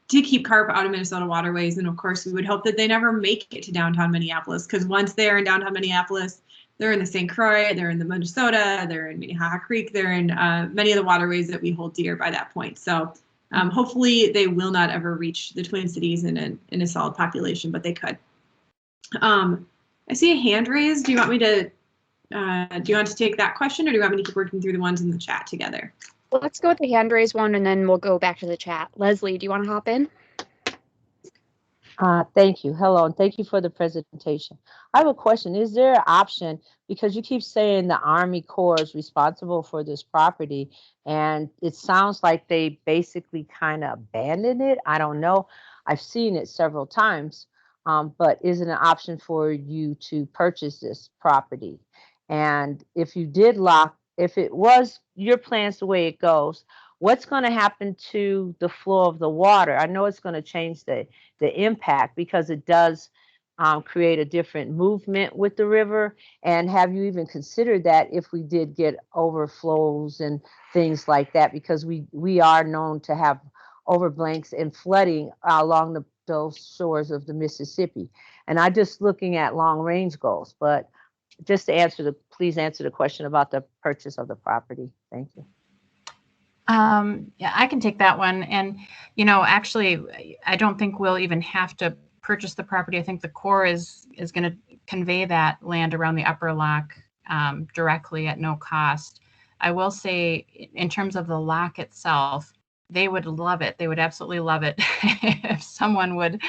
keep carp out of Minnesota waterways. And of course, we would hope that they never make it to downtown Minneapolis, because once they're in downtown Minneapolis, they're in the St. Croix, they're in the Minnesota, they're in Minnehaha Creek, they're in many of the waterways that we hold dear by that point. So hopefully they will not ever reach the Twin Cities in a solid population, but they could. I see a hand raised. Do you want me to take that question, or do you want me to keep working through the ones in the chat together? Well, let's go with the hand raised one, and then we'll go back to the chat. Leslie, do you want to hop in? Thank you. Hello, and thank you for the presentation. I have a question. Is there an option, because you keep saying the Army Corps is responsible for this property, and it sounds like they basically kind of abandoned it? I don't know. I've seen it several times, but is it an option for you to purchase this property? And if you did lock, if it was your plans the way it goes, what's going to happen to the flow of the water? I know it's going to change the impact, because it does create a different movement with the river. And have you even considered that if we did get overflows and things like that? Because we are known to have overblanks and flooding along those shores of the Mississippi. And I'm just looking at long range goals, but just to please answer the question about the purchase of the property. Thank you. Yeah, I can take that one. And, you know, actually, I don't think we'll even have to purchase the property. I think the Corps is going to convey that land around the Upper Lock directly at no cost. I will say, in terms of the lock itself, they would love it. They would absolutely love it if someone would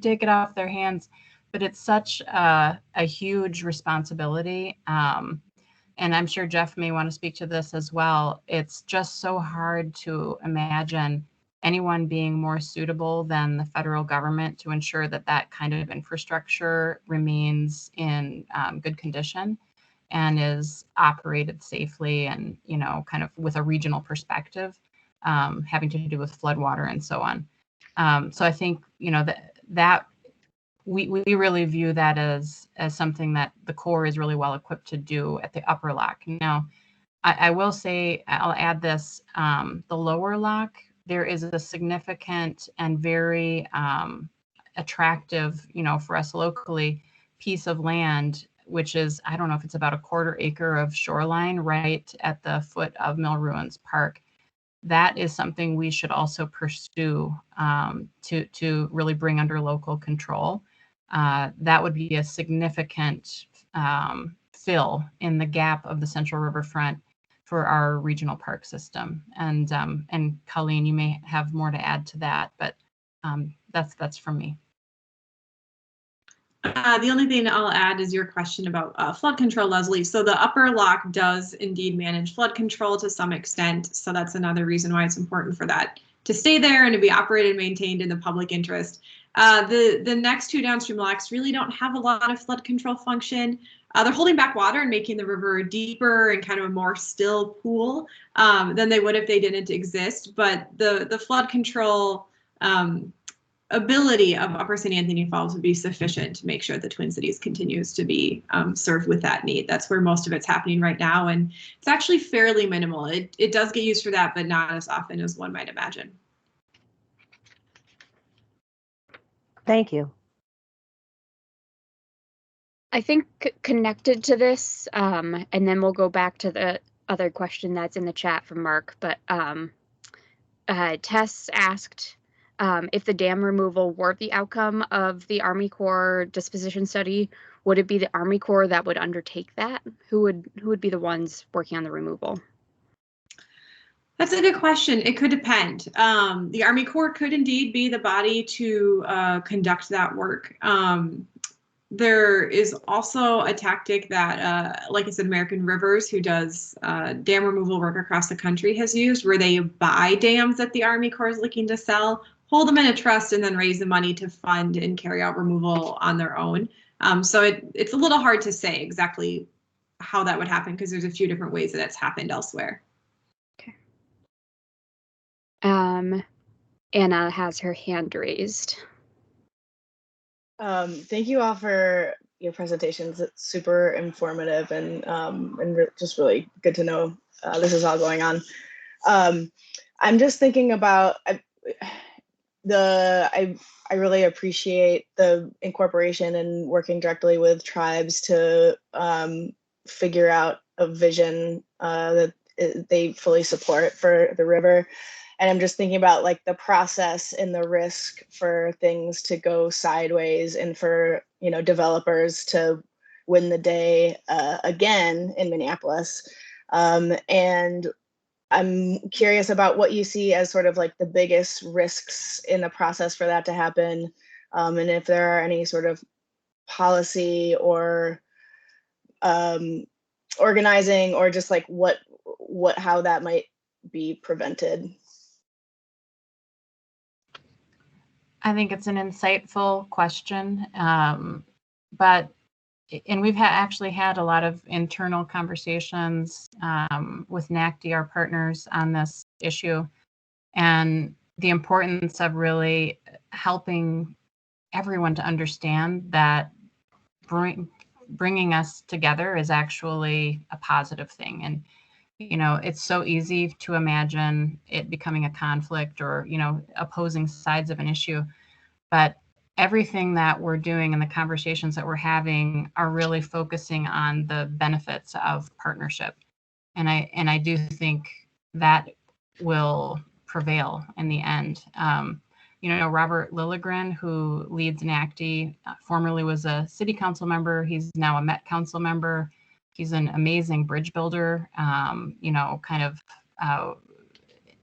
take it off their hands. But it's such a huge responsibility. And I'm sure Jeff may want to speak to this as well. It's just so hard to imagine anyone being more suitable than the federal government to ensure that that kind of infrastructure remains in good condition and is operated safely, and, you know, kind of with a regional perspective, having to do with floodwater and so on. So I think, you know, that we really view that as something that the Corps is really well equipped to do at the Upper Lock. Now, I will say, I'll add this, the Lower Lock, there is a significant and very attractive, you know, for us locally, piece of land, which is, I don't know if it's about a 1/4 acre of shoreline right at the foot of Mill Ruins Park. That is something we should also pursue to really bring under local control. That would be a significant fill in the gap of the Central Riverfront for our regional park system. And Colleen, you may have more to add to that, but that's from me. The only thing I'll add is your question about flood control, Leslie. So the upper lock does indeed manage flood control to some extent. So that's another reason why it's important for that to stay there and to be operated and maintained in the public interest. The next two downstream locks really don't have a lot of flood control function. They're holding back water and making the river deeper and kind of a more still pool than they would if they didn't exist. But the flood control ability of Upper St. Anthony Falls would be sufficient to make sure the Twin Cities continues to be served with that need. That's where most of it's happening right now, and it's actually fairly minimal. It does get used for that, but not as often as one might imagine. Thank you. I think connected to this, and then we'll go back to the other question that's in the chat from Mark, but Tess asked if the dam removal were the outcome of the Army Corps disposition study, would it be the Army Corps that would undertake that? Who would be the ones working on the removal? That's a good question. It could depend. The Army Corps could indeed be the body to conduct that work. There is also a tactic that, like I said, American Rivers, who does dam removal work across the country, has used, where they buy dams that the Army Corps is looking to sell, hold them in a trust, and then raise the money to fund and carry out removal on their own. So it's a little hard to say exactly how that would happen because there's a few different ways that it's happened elsewhere. Okay. Anna has her hand raised. Thank you all for your presentations. It's super informative and just really good to know this is all going on. I'm just thinking about I really appreciate the incorporation and working directly with tribes to figure out a vision that they fully support for the river. And I'm just thinking about like the process and the risk for things to go sideways and for, you know, developers to win the day again in Minneapolis. And I'm curious about what you see as sort of like the biggest risks in the process for that to happen. And if there are any sort of policy or organizing or just like how that might be prevented. I think it's an insightful question, and we've actually had a lot of internal conversations with NACD, our partners, on this issue, and the importance of really helping everyone to understand that bringing us together is actually a positive thing. And you know, it's so easy to imagine it becoming a conflict or, you know, opposing sides of an issue. But everything that we're doing and the conversations that we're having are really focusing on the benefits of partnership. And I do think that will prevail in the end. You know, Robert Lilligren, who leads NACD, formerly was a city council member. He's now a Met Council member. He's an amazing bridge builder, you know, kind of,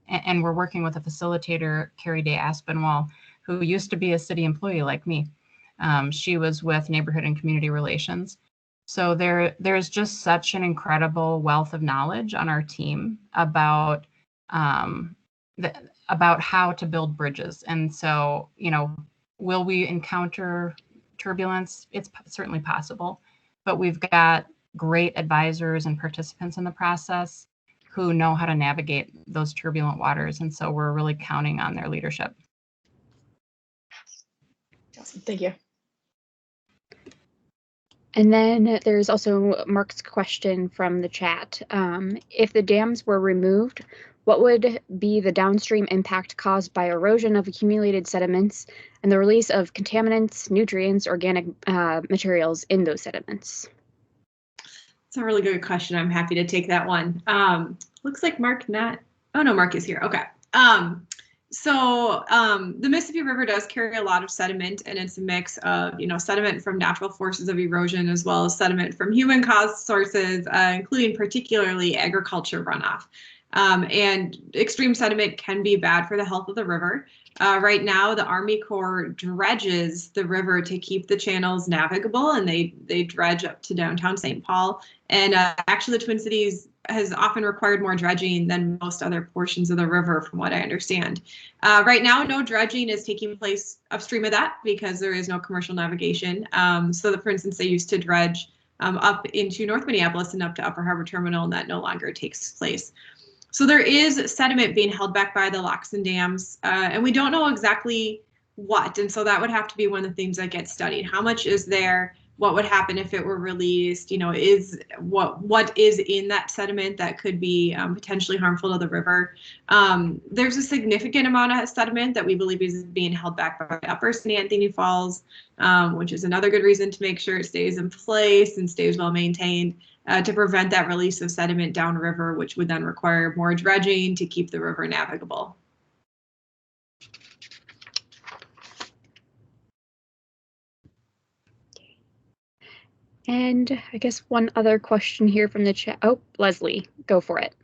and we're working with a facilitator, Carrie Day Aspinwall, who used to be a city employee like me. She was with Neighborhood and Community Relations. So there's just such an incredible wealth of knowledge on our team about about how to build bridges. And so, you know, will we encounter turbulence? It's certainly possible, but we've got great advisors and participants in the process who know how to navigate those turbulent waters. And so we're really counting on their leadership. Awesome. Thank you. And then there's also Mark's question from the chat. If the dams were removed, what would be the downstream impact caused by erosion of accumulated sediments and the release of contaminants, nutrients, organic materials in those sediments? It's a really good question. I'm happy to take that one. Looks like Mark Mark is here. Okay. The Mississippi River does carry a lot of sediment, and it's a mix of, you know, sediment from natural forces of erosion as well as sediment from human-caused sources, including particularly agriculture runoff. And extreme sediment can be bad for the health of the river. Right now, the Army Corps dredges the river to keep the channels navigable, and they dredge up to downtown St. Paul. And actually, the Twin Cities has often required more dredging than most other portions of the river, from what I understand. Right now, no dredging is taking place upstream of that because there is no commercial navigation. For instance, they used to dredge up into North Minneapolis and up to Upper Harbor Terminal, and that no longer takes place. So there is sediment being held back by the locks and dams, and we don't know exactly what. And so that would have to be one of the things that gets studied. How much is there? What would happen if it were released? Is what is in that sediment that could be potentially harmful to the river? There's a significant amount of sediment that we believe is being held back by Upper St. Anthony Falls, which is another good reason to make sure it stays in place and stays well maintained to prevent that release of sediment downriver, which would then require more dredging to keep the river navigable. And I guess one other question here from the chat. Oh, Leslie, go for it.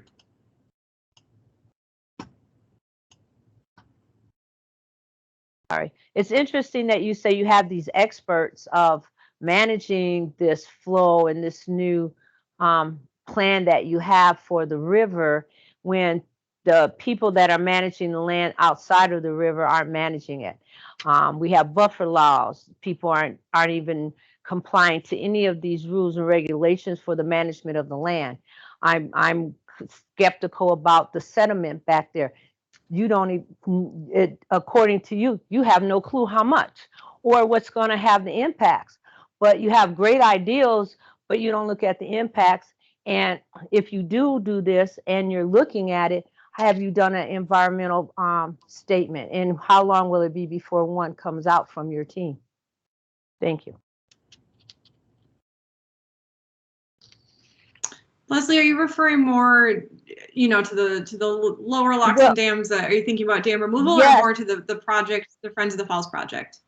Sorry. It's interesting that you say you have these experts of managing this flow and this new plan that you have for the river when the people that are managing the land outside of the river aren't managing it. We have buffer laws. People aren't even compliant to any of these rules and regulations for the management of the land. I'm skeptical about the sediment back there. You don't even, according to you, you have no clue how much or what's going to have the impacts. But you have great ideals, but you don't look at the impacts. And if you do this and you're looking at it, have you done an environmental statement? And how long will it be before one comes out from your team? Thank you. Leslie, are you referring more, to the lower locks and dams? Are you thinking about dam removal, yes, or more to the project, the Friends of the Falls project?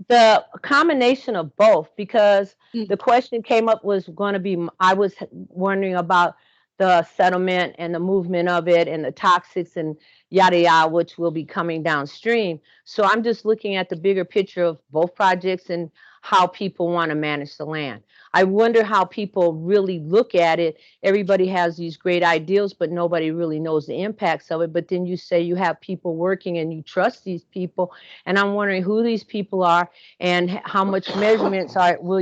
The combination of both, because the question came up was going to be, I was wondering about the settlement and the movement of it and the toxics and yada yada, which will be coming downstream. So I'm just looking at the bigger picture of both projects and how people want to manage the land. I wonder how people really look at it. Everybody has these great ideals, but nobody really knows the impacts of it. But then you say you have people working and you trust these people. And I'm wondering who these people are and how much measurements will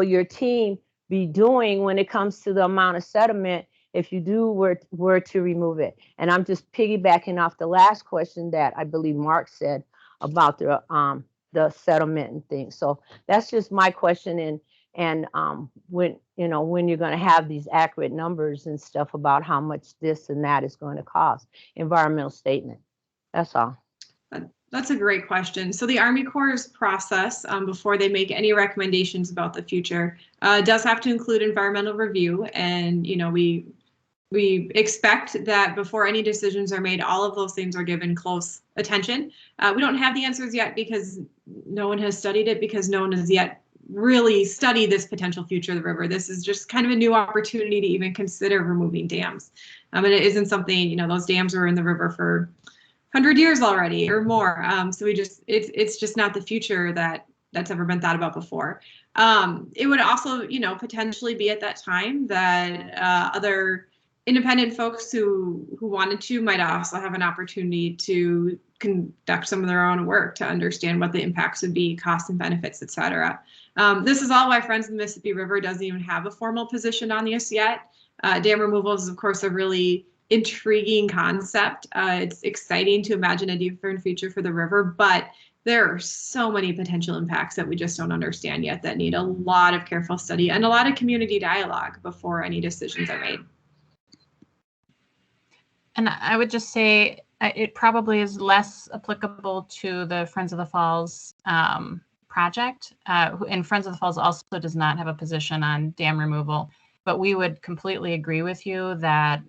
your team be doing when it comes to the amount of sediment if you were to remove it. And I'm just piggybacking off the last question that I believe Mark said about the settlement and things. So that's just my question. And when you're going to have these accurate numbers and stuff about how much this and that is going to cost. Environmental statement. That's all. That's a great question. So the Army Corps' process before they make any recommendations about the future does have to include environmental review. And we expect that before any decisions are made, all of those things are given close attention. We don't have the answers yet because no one has studied it, because no one has yet really studied this potential future of the river. This is just kind of a new opportunity to even consider removing dams. And it isn't something, those dams were in the river for 100 years already or more. So it's just not the future that's ever been thought about before. It would also, potentially be at that time that other independent folks who wanted to might also have an opportunity to conduct some of their own work to understand what the impacts would be, costs and benefits, et cetera. This is all why Friends of the Mississippi River doesn't even have a formal position on this yet. Dam removal is, of course, a really intriguing concept. It's exciting to imagine a different future for the river, but there are so many potential impacts that we just don't understand yet that need a lot of careful study and a lot of community dialogue before any decisions are made. And I would just say it probably is less applicable to the Friends of the Falls project. And Friends of the Falls also does not have a position on dam removal. But we would completely agree with you that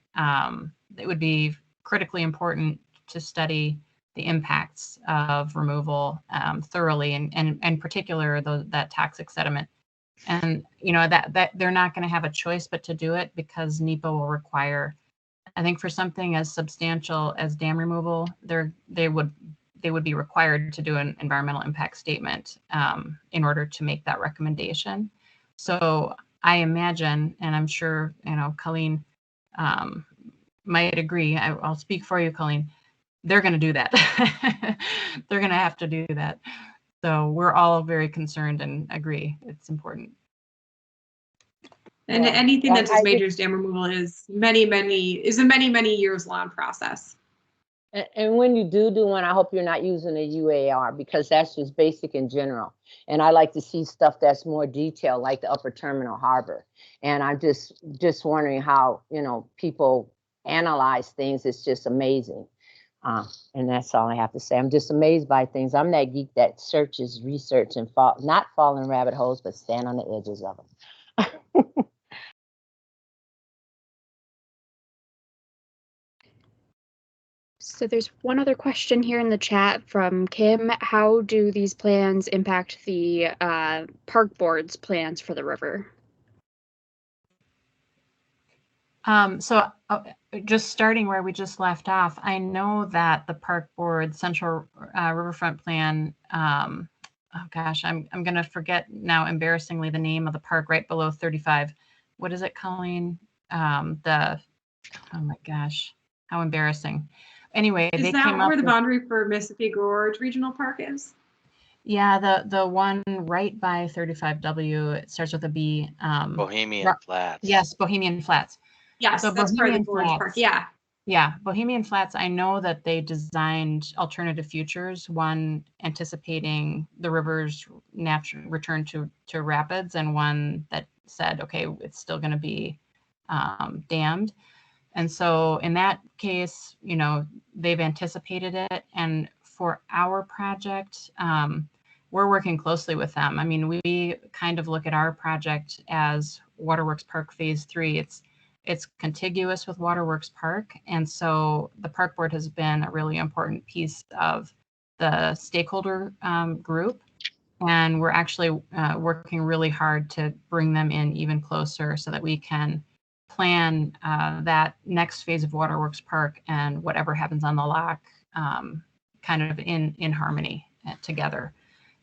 it would be critically important to study the impacts of removal thoroughly, and in particular that toxic sediment. And that they're not going to have a choice but to do it, because NEPA will require, I think, for something as substantial as dam removal, they would they would be required to do an environmental impact statement in order to make that recommendation. So I imagine, and I'm sure, Colleen might agree. I'll speak for you, Colleen. They're going to do that. They're going to have to do that. So we're all very concerned and agree it's important. And anything that does major dam removal is a many years long process. And when you do one, I hope you're not using a UAR, because that's just basic in general. And I like to see stuff that's more detailed, like the Upper Terminal Harbor. And I'm just wondering how, people analyze things. It's just amazing. And that's all I have to say. I'm just amazed by things. I'm that geek that searches, research, and not fall in rabbit holes, but stand on the edges of them. So there's one other question here in the chat from Kim. How do these plans impact the park board's plans for the river? Just starting where we just left off, I know that the park board Central Riverfront Plan, oh gosh, I'm going to forget now embarrassingly the name of the park right below 35. What is it, Colleen? Oh my gosh, how embarrassing. Anyway, is they that came up where the with, boundary for Mississippi Gorge Regional Park is? Yeah, the one right by 35W. It starts with a B. Bohemian Flats. Yes, Bohemian Flats. Yes, so that's part of the Gorge Park. Yeah. Yeah, Bohemian Flats. I know that they designed alternative futures. One anticipating the river's natural return to rapids, and one that said, okay, it's still going to be dammed. And so in that case, they've anticipated it. And for our project, we're working closely with them. I mean, we kind of look at our project as Waterworks Park Phase 3. It's contiguous with Waterworks Park. And so the park board has been a really important piece of the stakeholder group. And we're actually working really hard to bring them in even closer so that we can plan that next phase of Waterworks Park and whatever happens on the lock kind of in harmony together.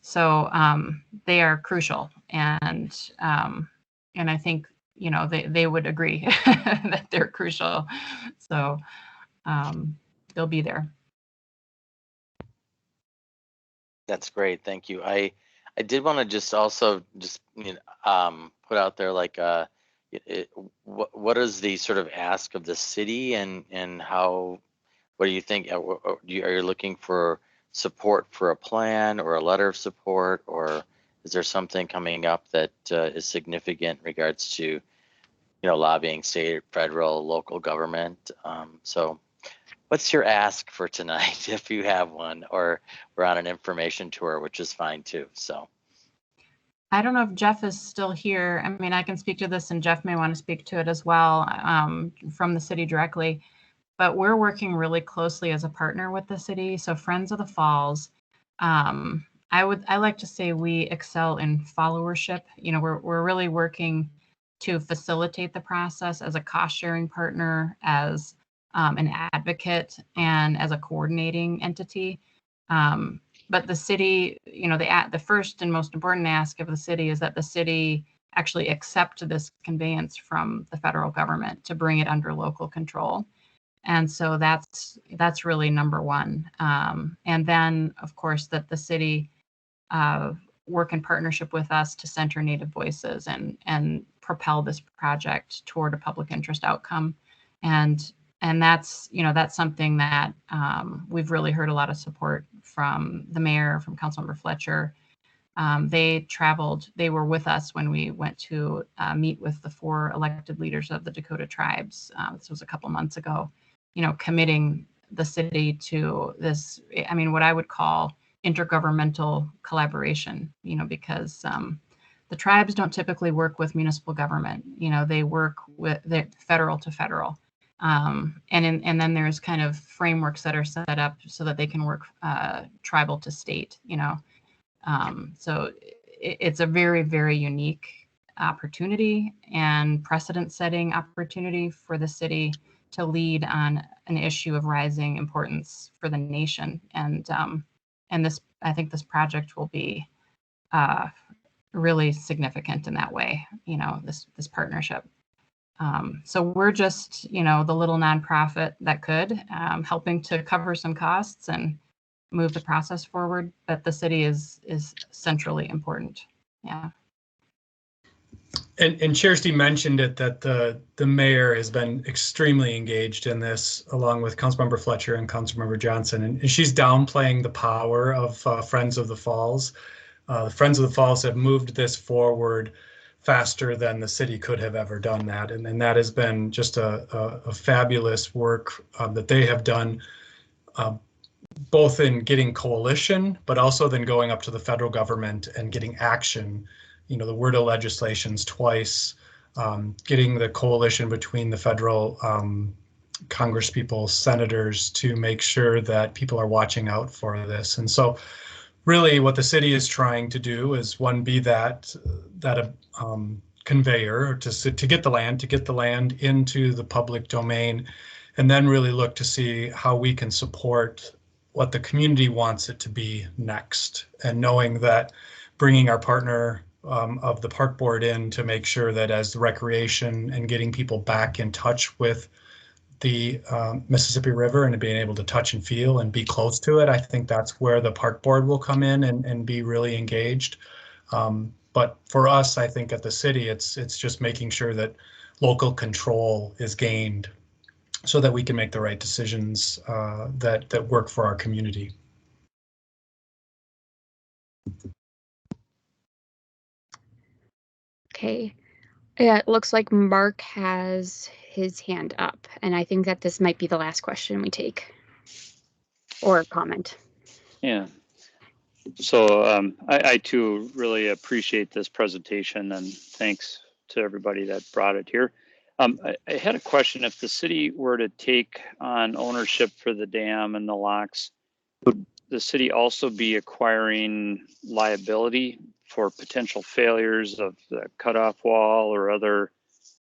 So they are crucial, and I think they would agree that they're crucial. So they'll be there. That's great, thank you. I did want to just also put out there what is the sort of ask of the city, and how, what do you think? Are you looking for support for a plan or a letter of support, or is there something coming up that is significant in regards to, lobbying state, federal, local government? So what's your ask for tonight, if you have one, or we're on an information tour, which is fine too, so. I don't know if Jeff is still here. I mean, I can speak to this, and Jeff may want to speak to it as well from the city directly. But we're working really closely as a partner with the city. So Friends of the Falls, I like to say we excel in followership. We're really working to facilitate the process as a cost-sharing partner, as an advocate, and as a coordinating entity. But the city, the first and most important ask of the city is that the city actually accept this conveyance from the federal government to bring it under local control. And so that's really number one. And then, of course, that the city work in partnership with us to center Native voices and propel this project toward a public interest outcome. And that's something that we've really heard a lot of support from the mayor, from Councilmember Fletcher. They were with us when we went to meet with the 4 elected leaders of the Dakota tribes. This was a couple months ago, committing the city to this, what I would call intergovernmental collaboration, because the tribes don't typically work with municipal government. They work with the federal to federal. And then there's kind of frameworks that are set up so that they can work tribal to state, so it's a very, very unique opportunity and precedent setting opportunity for the city lead on an issue of rising importance for the nation. And this, I think this project will be really significant in that way, you know, this partnership. So we're just, you know, the little nonprofit that could, helping to cover some costs and move the process forward, but the city is centrally important. Yeah. And Kirsty mentioned it, that the mayor has been extremely engaged in this, along with Councilmember Fletcher and Councilmember Johnson, and she's downplaying the power of Friends of the Falls. The Friends of the Falls have moved this forward faster than the city could have ever done that, and that has been just a fabulous work that they have done, both in getting coalition, but also then going up to the federal government and getting action. You know, the WRDA legislations twice, getting the coalition between the federal congresspeople, senators, to make sure that people are watching out for this. And so really what the city is trying to do is, one, be that conveyor to get the land into the public domain, and then really look to see how we can support what the community wants it to be next, and knowing that bringing our partner of the park board in to make sure that as the recreation and getting people back in touch with the Mississippi River and being able to touch and feel and be close to it, I think that's where the park board will come in and be really engaged. But for us, I think at the city, it's just making sure that local control is gained so that we can make the right decisions that work for our community. Okay, it looks like Mark has his hand up, and I think that this might be the last question we take, or comment. Yeah. So I too really appreciate this presentation, and thanks to everybody that brought it here. I had a question. If the city were to take on ownership for the dam and the locks, would the city also be acquiring liability for potential failures of the cutoff wall or other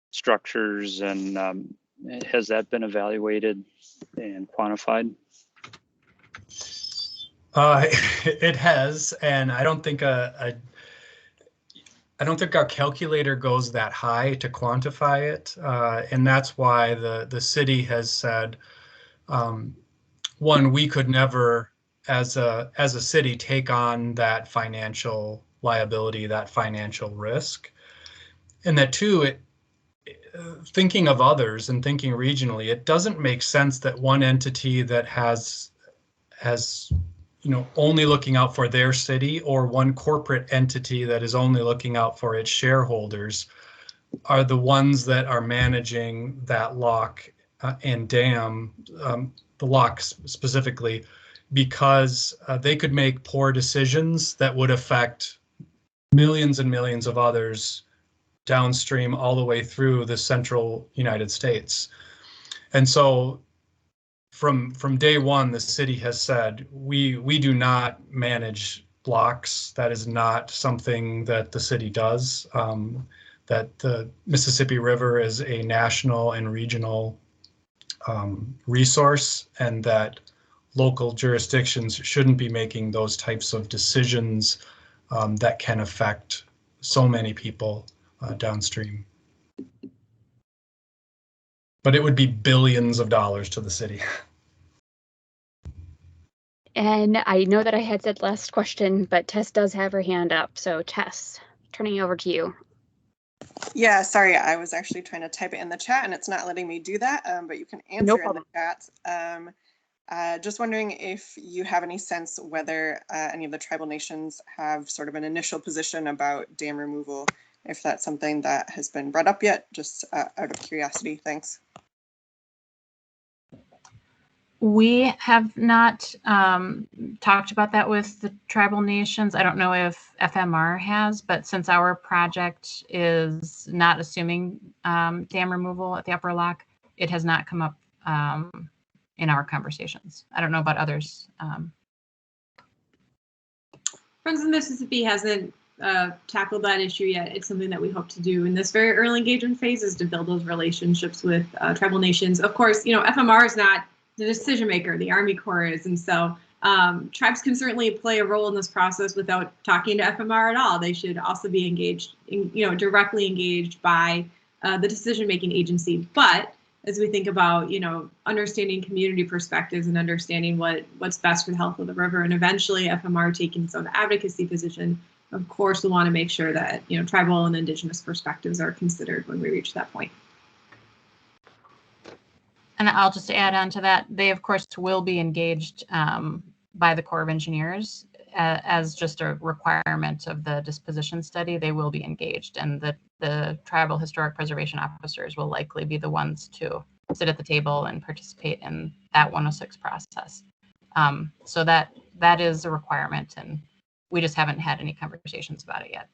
structures? And has that been evaluated and quantified? It has, and I don't think our calculator goes that high to quantify it, and that's why the city has said, one, we could never, as a city, take on that financial liability, that financial risk, and that two, thinking of others and thinking regionally, it doesn't make sense that one entity that has only looking out for their city, or one corporate entity that is only looking out for its shareholders, are the ones that are managing that lock and dam, the locks specifically, because they could make poor decisions that would affect millions and millions of others downstream all the way through the central United States. And so from day one, the city has said, we do not manage blocks. That is not something that the city does. That the Mississippi River is a national and regional resource, and that local jurisdictions shouldn't be making those types of decisions that can affect so many people downstream. But it would be billions of dollars to the city. And I know that I had said last question, but Tess does have her hand up. So Tess, turning over to you. Yeah, sorry, I was actually trying to type it in the chat and it's not letting me do that, but you can answer in the chat. Just wondering if you have any sense whether any of the tribal nations have sort of an initial position about dam removal, if that's something that has been brought up yet, just out of curiosity. Thanks. We have not talked about that with the tribal nations. I don't know if FMR has, but since our project is not assuming dam removal at the upper lock, it has not come up in our conversations. I don't know about others. Friends of Mississippi hasn't tackled that issue yet. It's something that we hope to do in this very early engagement phase, is to build those relationships with tribal nations. Of course, FMR is not the decision maker, the Army Corps is, and so tribes can certainly play a role in this process without talking to FMR at all. They should also be engaged, directly engaged by the decision-making agency. But as we think about, understanding community perspectives and understanding what's best for the health of the river, and eventually FMR taking its own advocacy position, of course, we'll want to make sure that, tribal and indigenous perspectives are considered when we reach that point. And I'll just add on to that, they of course will be engaged by the Corps of Engineers as just a requirement of the disposition study. They will be engaged, and the tribal historic preservation officers will likely be the ones to sit at the table and participate in that 106 process. So that is a requirement, and we just haven't had any conversations about it yet.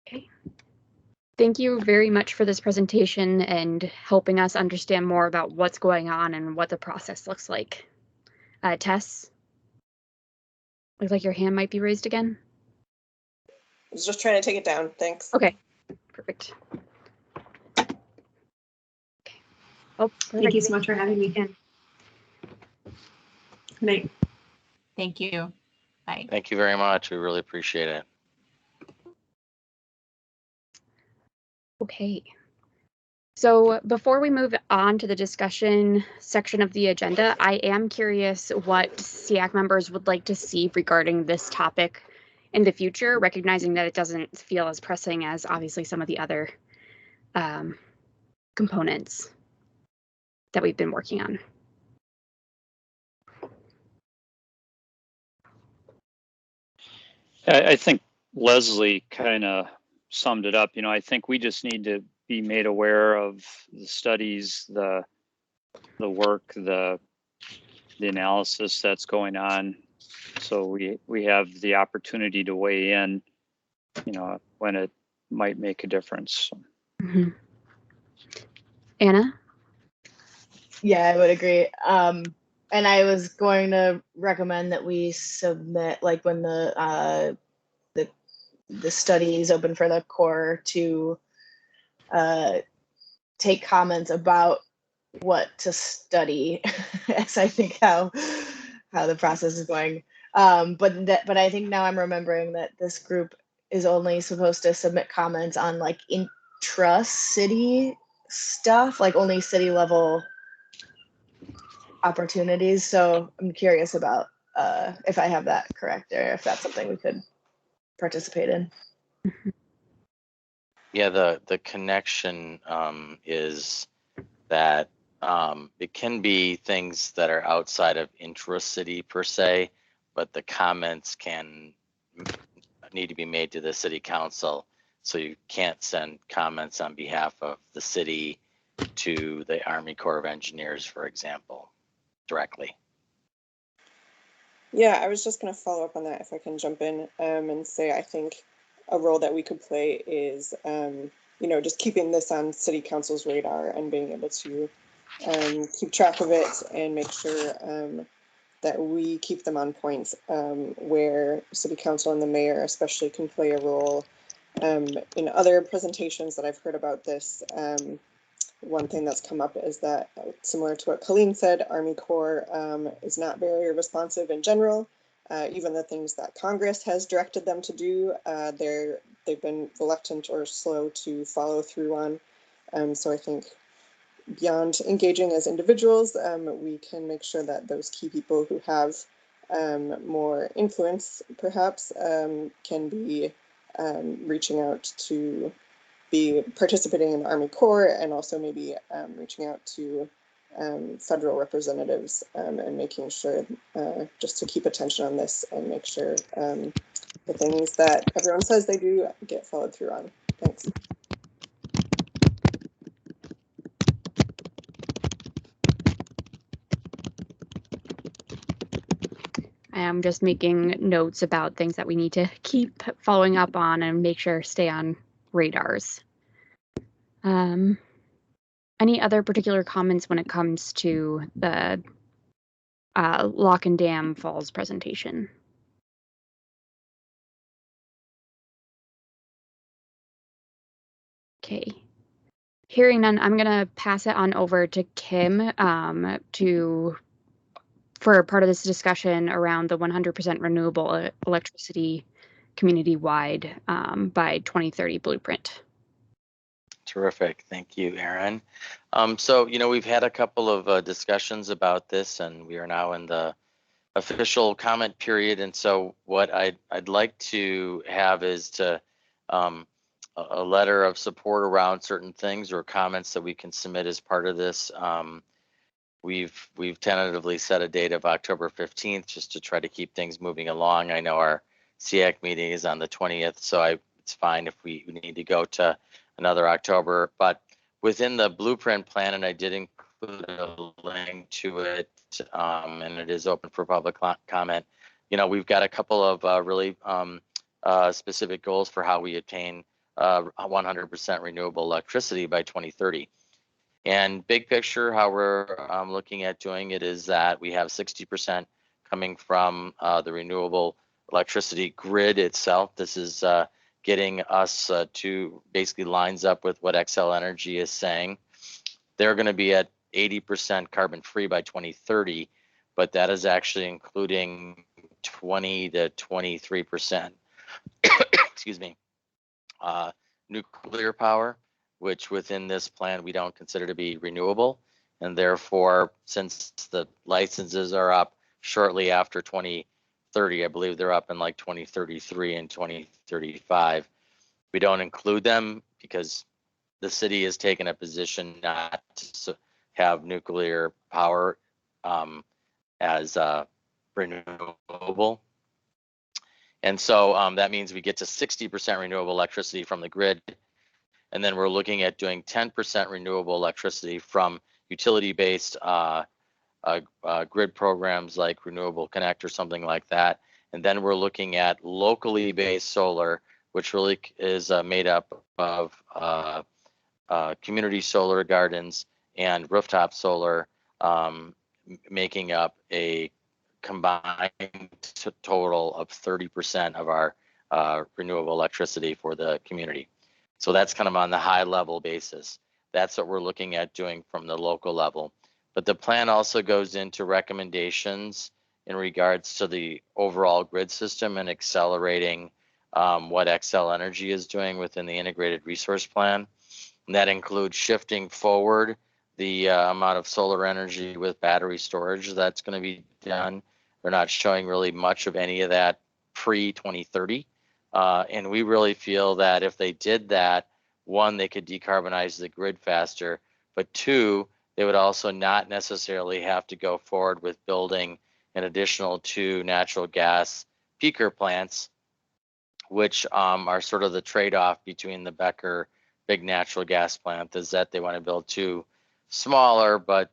Okay. Thank you very much for this presentation and helping us understand more about what's going on and what the process looks like. Tess, looks like your hand might be raised again. I was just trying to take it down. Thanks. Okay, perfect. Okay. Oh, thank you so much for having me. Good night. Thank you. Bye. Thank you very much. We really appreciate it. Okay. So before we move on to the discussion section of the agenda, I am curious what SEAC members would like to see regarding this topic in the future, recognizing that it doesn't feel as pressing as obviously some of the other components that we've been working on. I think Leslie kind of summed it up. I think we just need to be made aware of the studies, the work, the analysis that's going on, so we have the opportunity to weigh in, when it might make a difference. Mm-hmm. Anna? Yeah, I would agree. And I was going to recommend that we submit, like, when the study is open for the Corps, to take comments about what to study, as I think how the process is going. But I think now I'm remembering that this group is only supposed to submit comments on, like, intra-city stuff, like only city level opportunities. So I'm curious about if I have that correct, or if that's something we could participate in. Yeah, the connection is that it can be things that are outside of intra-city per se, but the comments can need to be made to the city council. So you can't send comments on behalf of the city to the Army Corps of Engineers, for example, directly. Yeah, I was just going to follow up on that, if I can jump in and say, I think a role that we could play is, just keeping this on city council's radar and being able to keep track of it and make sure that we keep them on point, where city council and the mayor especially can play a role. In other presentations that I've heard about this, one thing that's come up is that, similar to what Colleen said, Army Corps is not very responsive in general. Even the things that Congress has directed them to do, they've been reluctant or slow to follow through on. So I think beyond engaging as individuals, we can make sure that those key people who have more influence, perhaps, can be reaching out to be participating in the Army Corps, and also maybe reaching out to federal representatives and making sure just to keep attention on this and make sure the things that everyone says they do get followed through on. Thanks. I'm just making notes about things that we need to keep following up on and make sure stay on radars. Any other particular comments when it comes to the Lock and Dam Falls presentation. Okay. Hearing none, I'm going to pass it on over to Kim for part of this discussion around the 100% renewable electricity community-wide by 2030 blueprint. Terrific. Thank you, Erin. So, we've had a couple of discussions about this, and we are now in the official comment period. And so what I'd like to have is to a letter of support around certain things or comments that we can submit as part of this. We've tentatively set a date of October 15th just to try to keep things moving along. I know our SEAC meeting is on the 20th, so it's fine if we need to go to another October. But within the blueprint plan, and I did include a link to it, and it is open for public comment. We've got a couple of really specific goals for how we attain 100% renewable electricity by 2030. And big picture, how we're looking at doing it is that we have 60% coming from the renewable electricity grid itself. This is getting us to basically lines up with what Xcel Energy is saying. They're going to be at 80% carbon free by 2030, but that is actually including 20 to 23%, excuse me, nuclear power, which within this plan we don't consider to be renewable. And therefore, since the licenses are up shortly after 2030, I believe they're up in like 2033 and 2035, we don't include them because the city has taken a position not to have nuclear power as renewable. And so that means we get to 60% renewable electricity from the grid. And then we're looking at doing 10% renewable electricity from utility-based grid programs like Renewable Connect or something like that. And then we're looking at locally based solar, which really is made up of community solar gardens and rooftop solar, making up a combined total of 30% of our renewable electricity for the community. So that's kind of on the high level basis. That's what we're looking at doing from the local level. But the plan also goes into recommendations in regards to the overall grid system and accelerating what Xcel Energy is doing within the integrated resource plan. And that includes shifting forward the amount of solar energy with battery storage that's going to be done. They're not showing really much of any of that pre-2030. And we really feel that if they did that, one, they could decarbonize the grid faster, but two, they would also not necessarily have to go forward with building an additional 2 natural gas peaker plants, which are sort of the trade-off between the Becker big natural gas plant, is that they want to build 2 smaller but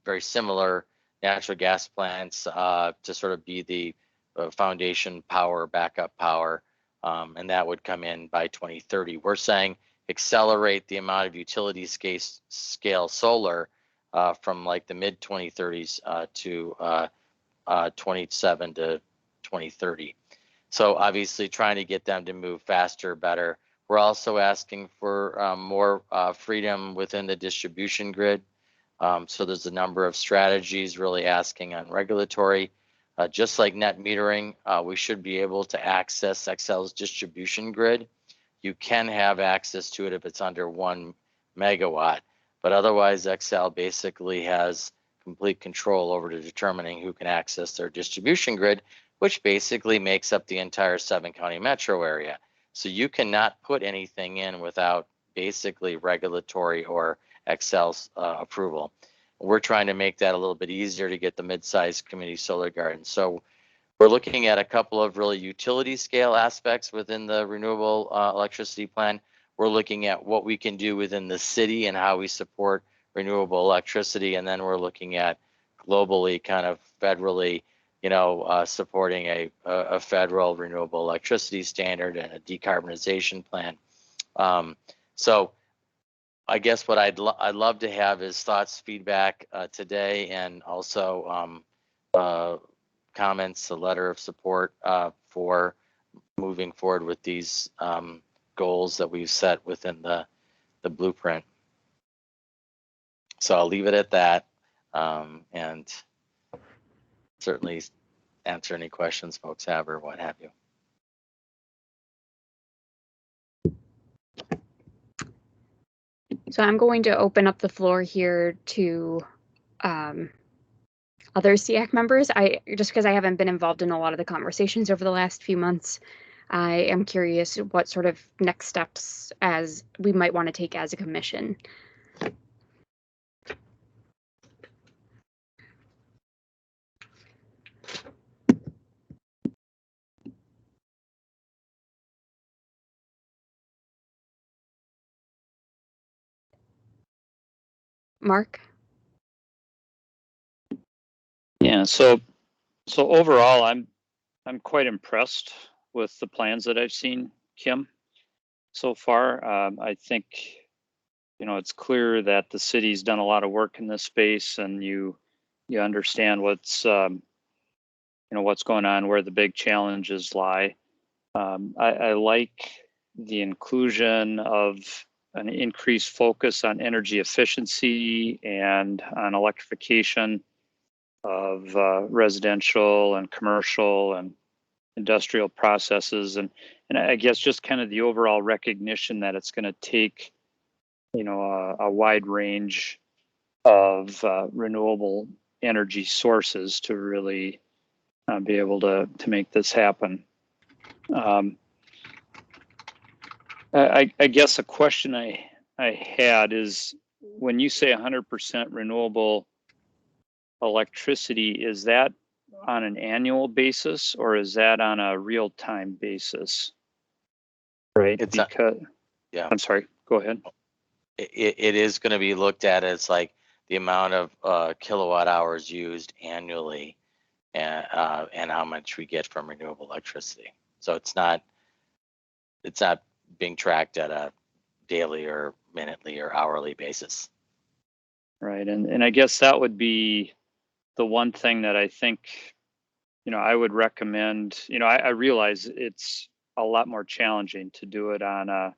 very similar natural gas plants to sort of be the foundation power, backup power, and that would come in by 2030. We're saying accelerate the amount of utility scale solar from like the mid 2030s to 27 to 2030. So obviously trying to get them to move faster, better. We're also asking for more freedom within the distribution grid. So there's a number of strategies really asking on regulatory. Just like net metering, we should be able to access Xcel's distribution grid. You can have access to it if it's under 1 megawatt, but otherwise Xcel basically has complete control over determining who can access their distribution grid, which basically makes up the entire 7-county metro area. So you cannot put anything in without basically regulatory or Xcel's approval. We're trying to make that a little bit easier to get the mid-sized community solar gardens. So we're looking at a couple of really utility scale aspects within the renewable electricity plan. We're looking at what we can do within the city and how we support renewable electricity. And then we're looking at globally, kind of federally, supporting a federal renewable electricity standard and a decarbonization plan. So I guess what I'd love to have is thoughts, feedback today, and also comments, a letter of support for moving forward with these goals that we've set within the blueprint. So I'll leave it at that, and certainly answer any questions folks have or what have you. So I'm going to open up the floor here to other SEAC members. Just because I haven't been involved in a lot of the conversations over the last few months, I am curious what sort of next steps as we might want to take as a commission. Mark? Yeah, so overall, I'm quite impressed with the plans that I've seen, Kim, so far. I think, it's clear that the city's done a lot of work in this space, and you understand what's what's going on, where the big challenges lie. I like the inclusion of an increased focus on energy efficiency and on electrification of residential and commercial and industrial processes, and I guess just kind of the overall recognition that it's going to take a wide range of renewable energy sources to really be able to make this happen. I guess a question I had is, when you say 100% renewable electricity, is that on an annual basis or is that on a real-time basis? Right. Yeah. I'm sorry. Go ahead. It is going to be looked at as like the amount of kilowatt hours used annually, and how much we get from renewable electricity. So it's not being tracked at a daily or minutely or hourly basis. Right. And I guess that would be the one thing that I think, I would recommend. I realize it's a lot more challenging to do it on a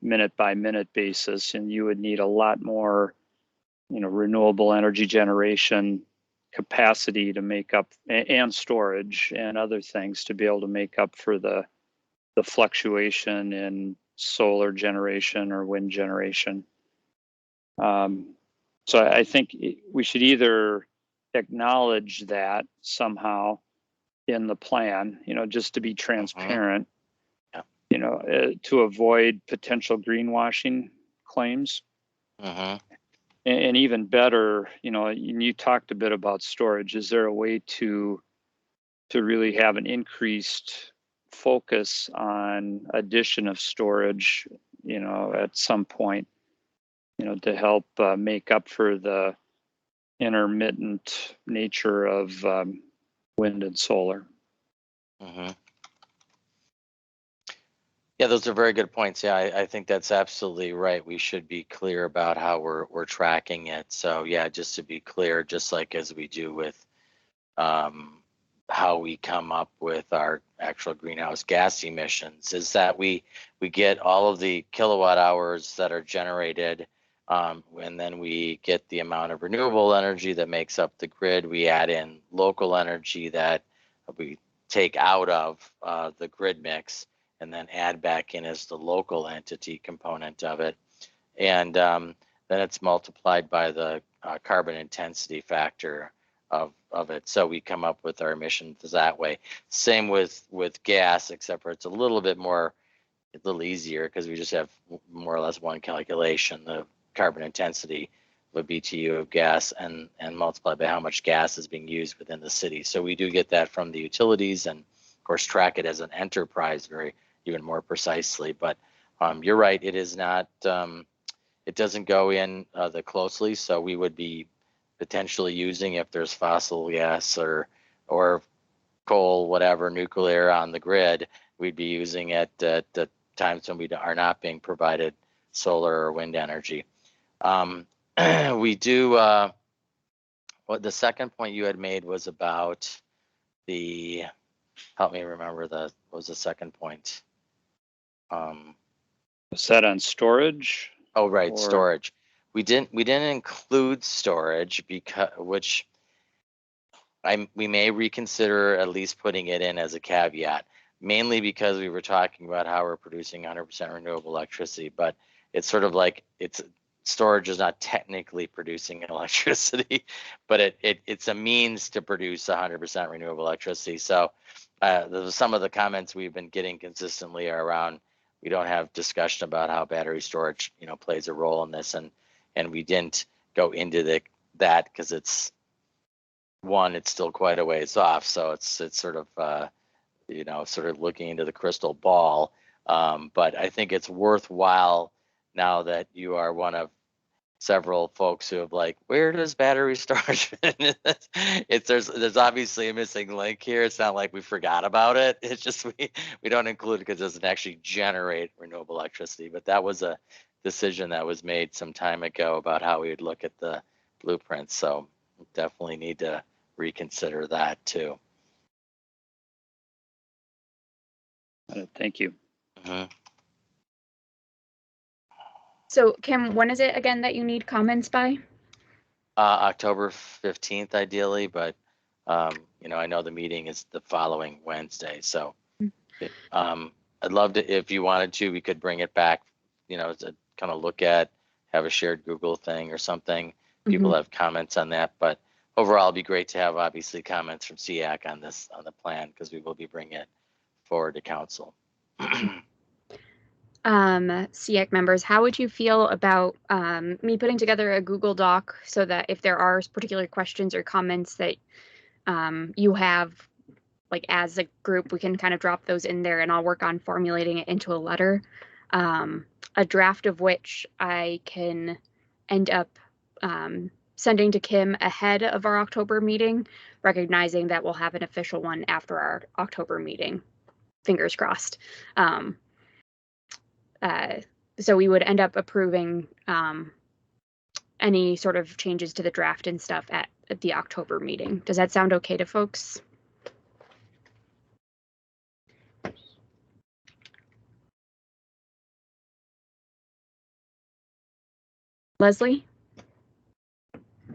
minute by minute basis, and you would need a lot more, renewable energy generation capacity to make up, and storage and other things to be able to make up for the fluctuation in solar generation or wind generation. So I think we should either acknowledge that somehow in the plan, just to be transparent, to avoid potential greenwashing claims. And even better, you talked a bit about storage. Is there a way to really have an increased focus on addition of storage, at some point, to help make up for the intermittent nature of wind and solar? Yeah, those are very good points. Yeah, I think that's absolutely right. We should be clear about how we're tracking it. So yeah, just to be clear, just like as we do with how we come up with our actual greenhouse gas emissions, is that we get all of the kilowatt hours that are generated, and then we get the amount of renewable energy that makes up the grid. We add in local energy that we take out of the grid mix, and then add back in as the local entity component of it. And then it's multiplied by the carbon intensity factor of it. So we come up with our emissions that way. Same with gas, except for it's a little easier because we just have more or less one calculation, the carbon intensity of a BTU of gas, and multiplied by how much gas is being used within the city. So we do get that from the utilities, and of course track it as an enterprise even more precisely. But you're right, it is not, it doesn't go in that closely. So we would be potentially using, if there's fossil gas or coal, whatever, nuclear on the grid, we'd be using it at the times when we are not being provided solar or wind energy. We do what the second point you had made was about the, help me remember what was the second point? Was that on storage? Oh, right, or- storage. We didn't include storage which we may reconsider at least putting it in as a caveat, mainly because we were talking about how we're producing 100% renewable electricity, but it's sort of like storage is not technically producing electricity, but it's a means to produce 100% renewable electricity. So some of the comments we've been getting consistently are around, we don't have discussion about how battery storage, plays a role in this, and we didn't go into that because it's still quite a ways off. So it's sort of sort of looking into the crystal ball. But I think it's worthwhile now that you are one of several folks who have where does battery storage fit in this? There's obviously a missing link here. It's not like we forgot about it. It's just we don't include it because it doesn't actually generate renewable electricity. But that was a decision that was made some time ago about how we would look at the blueprint. So definitely need to reconsider that too. Thank you. Mm-hmm. So Kim, when is it again that you need comments by? October 15th, ideally, but I know the meeting is the following Wednesday. So I'd love to, if you wanted to, we could bring it back, to kind of look at, have a shared Google thing or something. People have comments on that, but overall it'd be great to have obviously comments from SEAC on the plan, because we will be bringing it forward to council. SEAC members, how would you feel about me putting together a Google Doc so that if there are particular questions or comments that you have, as a group, we can kind of drop those in there, and I'll work on formulating it into a letter, a draft of which I can end up sending to Kim ahead of our October meeting, recognizing that we'll have an official one after our October meeting. Fingers crossed. So we would end up approving any sort of changes to the draft and stuff at the October meeting. Does that sound okay to folks? Leslie?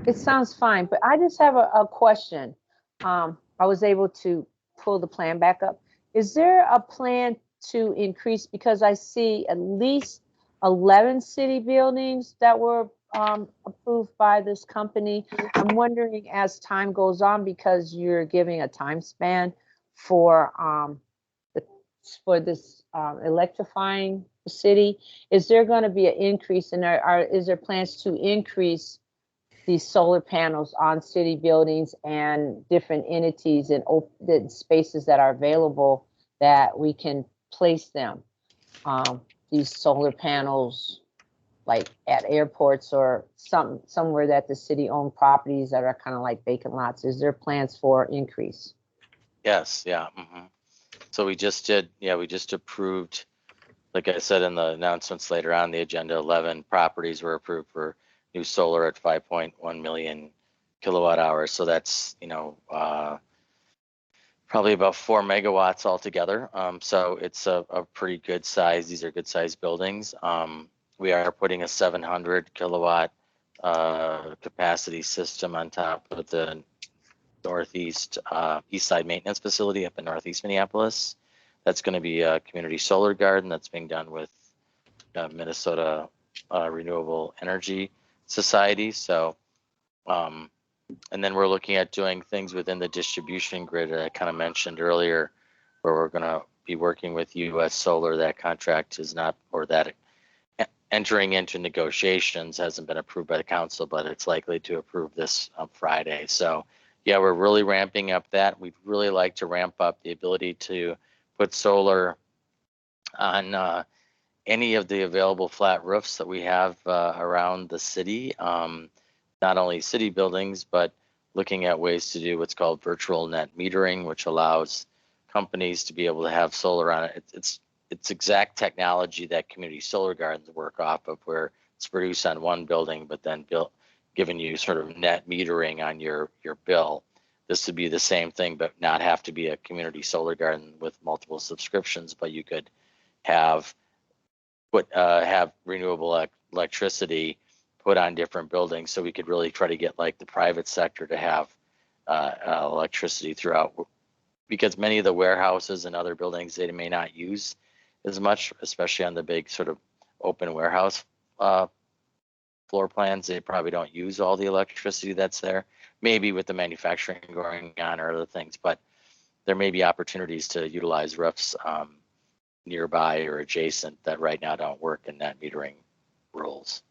It sounds fine, but I just have a question. I was able to pull the plan back up. Is there a plan to increase, because I see at least 11 city buildings that were approved by this company. I'm wondering, as time goes on, because you're giving a time span for this electrifying the city, is there going to be an increase, and is there plans to increase these solar panels on city buildings and different entities and open spaces that are available that we can place them? These solar panels, like at airports or somewhere that the city owned properties that are kind of like vacant lots. Is there plans for increase? Yes, yeah. So we just approved, like I said in the announcements later on the agenda, 11 properties were approved for new solar at 5.1 million kilowatt hours. So that's, probably about 4 megawatts altogether. So it's a pretty good size. These are good sized buildings. We are putting a 700 kilowatt capacity system on top of the Northeast East Side Maintenance Facility up in Northeast Minneapolis. That's going to be a community solar garden that's being done with Minnesota Renewable Energy Society. So, and then we're looking at doing things within the distribution grid that I kind of mentioned earlier, where we're going to be working with US Solar. That contract is not, or that entering into negotiations hasn't been approved by the council, but it's likely to approve this on Friday. So yeah, we're really ramping up that. We'd really like to ramp up the ability to put solar on any of the available flat roofs that we have around the city. Not only city buildings, but looking at ways to do what's called virtual net metering, which allows companies to be able to have solar on it. It's exact technology that community solar gardens work off of, where it's produced on one building, but then giving you sort of net metering on your bill. This would be the same thing, but not have to be a community solar garden with multiple subscriptions, but you could have renewable electricity put on different buildings. So we could really try to get like the private sector to have electricity throughout, because many of the warehouses and other buildings, they may not use as much, especially on the big sort of open warehouse floor plans. They probably don't use all the electricity that's there, maybe with the manufacturing going on or other things, but there may be opportunities to utilize roofs nearby or adjacent that right now don't work in net metering rules.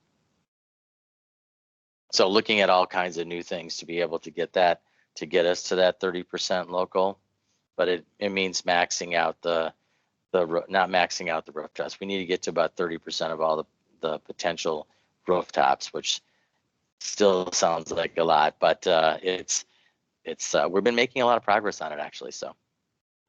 So looking at all kinds of new things to be able to get that, to get us to that 30% local, but it means maxing out not maxing out the rooftops. We need to get to about 30% of all the potential rooftops, which still sounds like a lot, but we've been making a lot of progress on it actually. So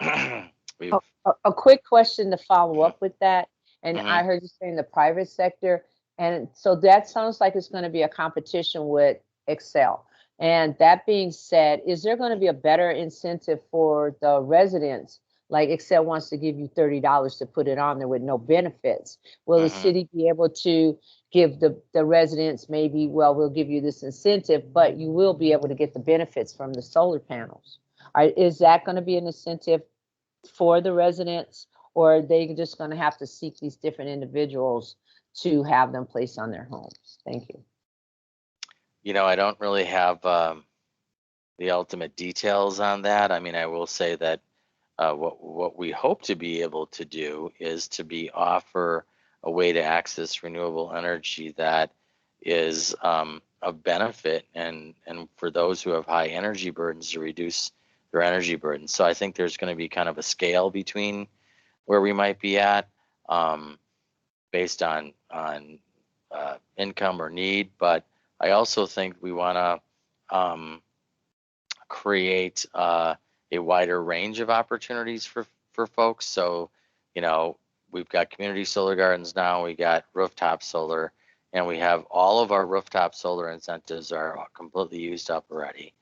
a quick question to follow up with that. And I heard you saying the private sector. And so that sounds like it's going to be a competition with Xcel. And that being said, is there going to be a better incentive for the residents? Like Xcel wants to give you $30 to put it on there with no benefits. Will the city be able to give the residents maybe, well, we'll give you this incentive, but you will be able to get the benefits from the solar panels? Is that going to be an incentive for the residents, or are they just going to have to seek these different individuals to have them placed on their homes? Thank you. You know, I don't really have the ultimate details on that. I mean, I will say that what we hope to be able to do is to offer a way to access renewable energy that is of benefit and for those who have high energy burdens to reduce their energy burden. So I think there's going to be kind of a scale between where we might be at based on income or need, but I also think we want to create a wider range of opportunities for folks. So, you know, we've got community solar gardens now, we got rooftop solar, and we have all of our rooftop solar incentives are completely used up already.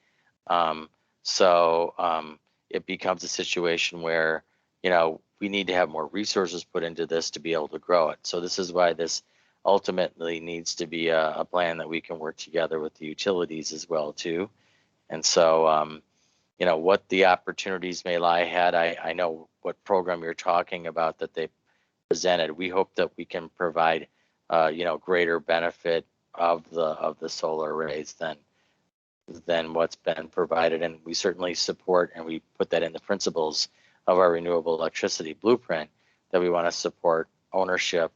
It becomes a situation where, you know, we need to have more resources put into this to be able to grow it. So this is why this ultimately needs to be a plan that we can work together with the utilities as well too. And so, you know, what the opportunities may lie ahead, I know what program you're talking about that they presented. We hope that we can provide, you know, greater benefit of the solar arrays than what's been provided. And we certainly support, and we put that in the principles of our renewable electricity blueprint, that we want to support ownership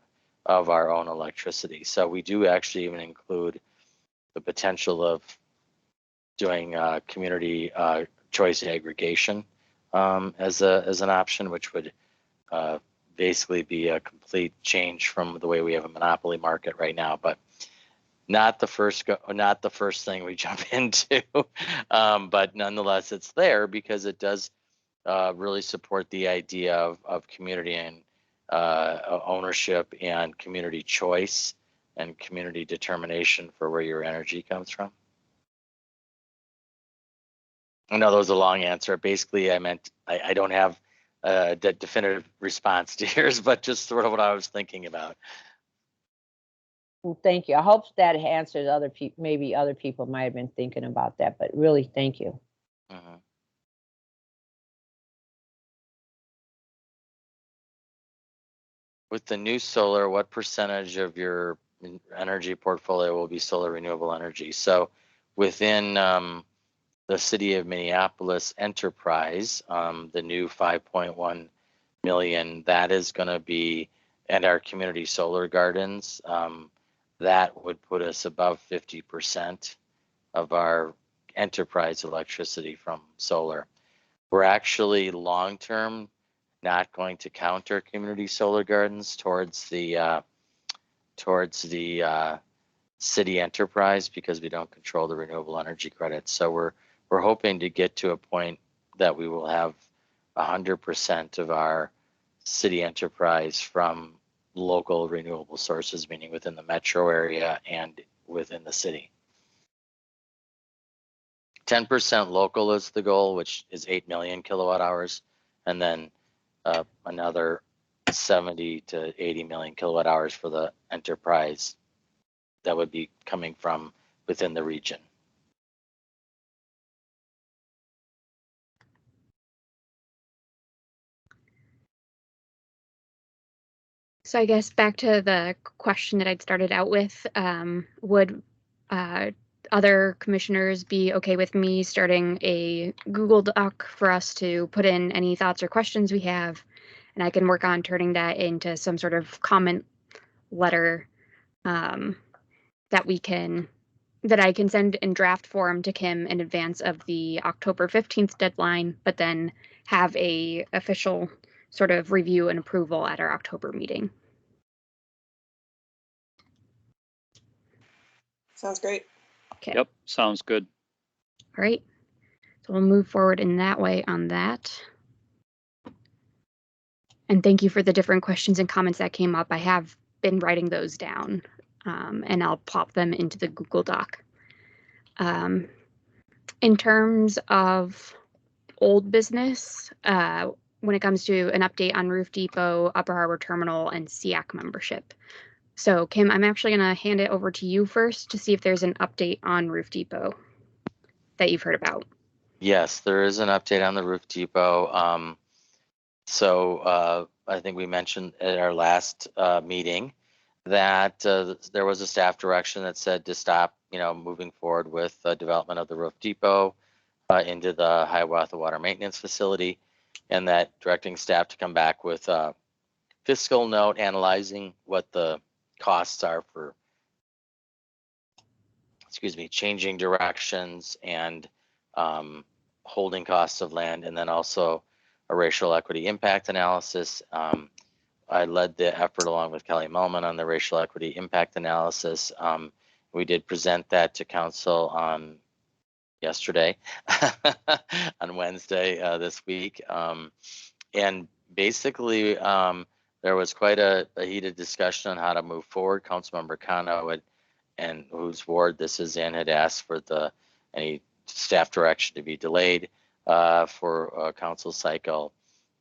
of our own electricity. So we do actually even include the potential of doing community choice aggregation as an option, which would basically be a complete change from the way we have a monopoly market right now, but not the first thing we jump into. But nonetheless, it's there because it does really support the idea of community and ownership and community choice and community determination for where your energy comes from. I know that was a long answer. Basically, I meant I don't have a definitive response to yours, but just sort of what I was thinking about. Well, thank you. I hope that answers other people. Maybe other people might have been thinking about that, but really, thank you. With the new solar, what percentage of your energy portfolio will be solar renewable energy? So within the city of Minneapolis enterprise, the new 5.1 million, that is going to be, and our community solar gardens, that would put us above 50% of our enterprise electricity from solar. We're actually long-term not going to count our community solar gardens towards the city enterprise because we don't control the renewable energy credits. So we're hoping to get to a point that we will have 100% of our city enterprise from local renewable sources, meaning within the metro area and within the city. 10% local is the goal, which is 8 million kilowatt hours, and then another 70 to 80 million kilowatt hours for the enterprise that would be coming from within the region. So I guess back to the question that I'd started out with, would other commissioners be okay with me starting a Google Doc for us to put in any thoughts or questions we have? And I can work on turning that into some sort of comment letter that I can send in draft form to Kim in advance of the October 15th deadline, but then have a official sort of review and approval at our October meeting. Sounds great. Okay. Yep, sounds good. All right. So we'll move forward in that way on that. And thank you for the different questions and comments that came up. I have been writing those down, and I'll pop them into the Google Doc. In terms of old business, when it comes to an update on Roof Depot, Upper Harbor Terminal, and SEAC membership. So Kim, I'm actually going to hand it over to you first to see if there's an update on Roof Depot that you've heard about. Yes, there is an update on the Roof Depot. So I think we mentioned at our last meeting that there was a staff direction that said to stop, moving forward with development of the Roof Depot into the Hiawatha Water Maintenance Facility, and that directing staff to come back with a fiscal note analyzing what the costs are for, changing directions and holding costs of land, and then also a racial equity impact analysis. I led the effort along with Kelly Mullman on the racial equity impact analysis. We did present that to council on yesterday, on Wednesday this week. And basically, there was quite a heated discussion on how to move forward. Councilmember Cano and whose ward this is in had asked for any staff direction to be delayed for a council cycle.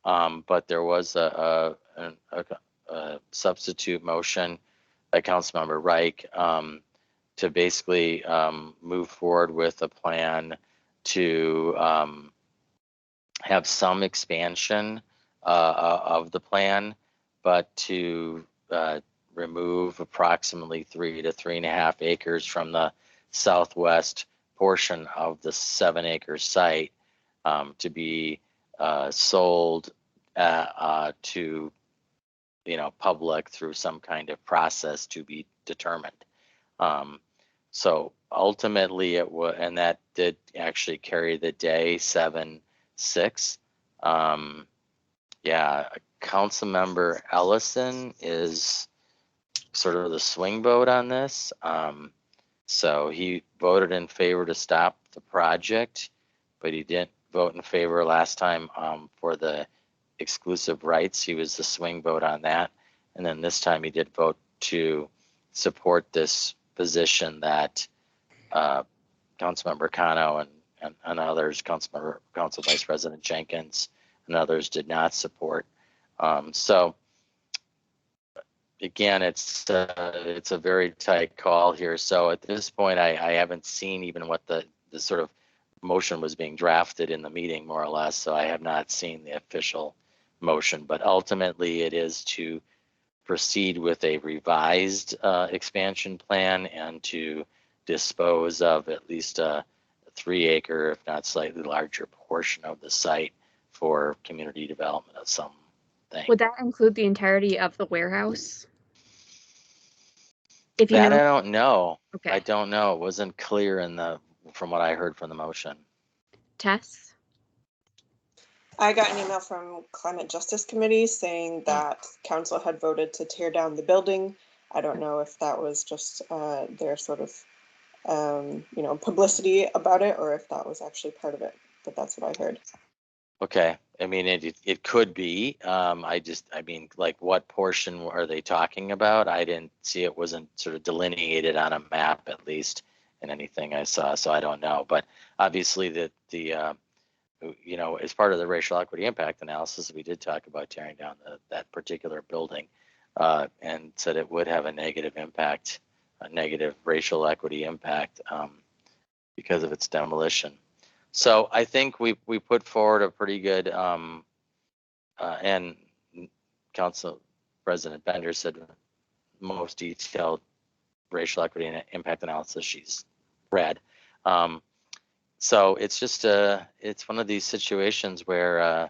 But there was a substitute motion by Councilmember Reich to basically move forward with a plan to have some expansion of the plan, but to remove approximately 3 to 3.5 acres from the southwest portion of the 7-acre site to be sold to public through some kind of process to be determined. So ultimately it was, and that did actually carry the day 7-6. Councilmember Ellison is sort of the swing vote on this. So he voted in favor to stop the project, but he didn't vote in favor last time for the exclusive rights. He was the swing vote on that. And then this time he did vote to support this position that Councilmember Cano and others, Council Vice President Jenkins and others did not support. So again, it's a very tight call here. So at this point, I haven't seen even what the sort of motion was being drafted in the meeting, more or less. So I have not seen the official motion, but ultimately it is to proceed with a revised expansion plan and to dispose of at least a 3-acre, if not slightly larger portion of the site for community development of something. Would that include the entirety of the warehouse? If you know. I don't know. Okay. I don't know. It wasn't clear from what I heard from the motion. Tess? I got an email from Climate Justice Committee saying that council had voted to tear down the building. I don't know if that was just their sort of, publicity about it, or if that was actually part of it, but that's what I heard. Okay. I mean, it could be. Like what portion are they talking about? I didn't see, it wasn't sort of delineated on a map, at least. in anything I saw, so I don't know. But obviously you know, as part of the racial equity impact analysis, we did talk about tearing down that particular building and said it would have a negative impact, a negative racial equity impact because of its demolition. So I think we put forward a pretty good, and Council President Bender said most detailed racial equity and impact analysis she's read. So it's just it's one of these situations where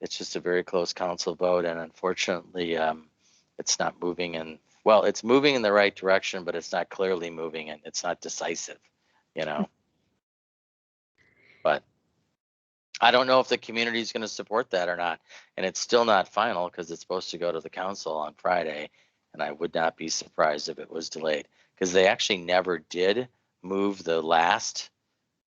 it's just a very close council vote, and unfortunately, it's not moving in. Well, it's moving in the right direction, but it's not clearly moving, and it's not decisive, you know. But I don't know if the community is going to support that or not, and it's still not final because it's supposed to go to the council on Friday, and I would not be surprised if it was delayed because they actually never did move the last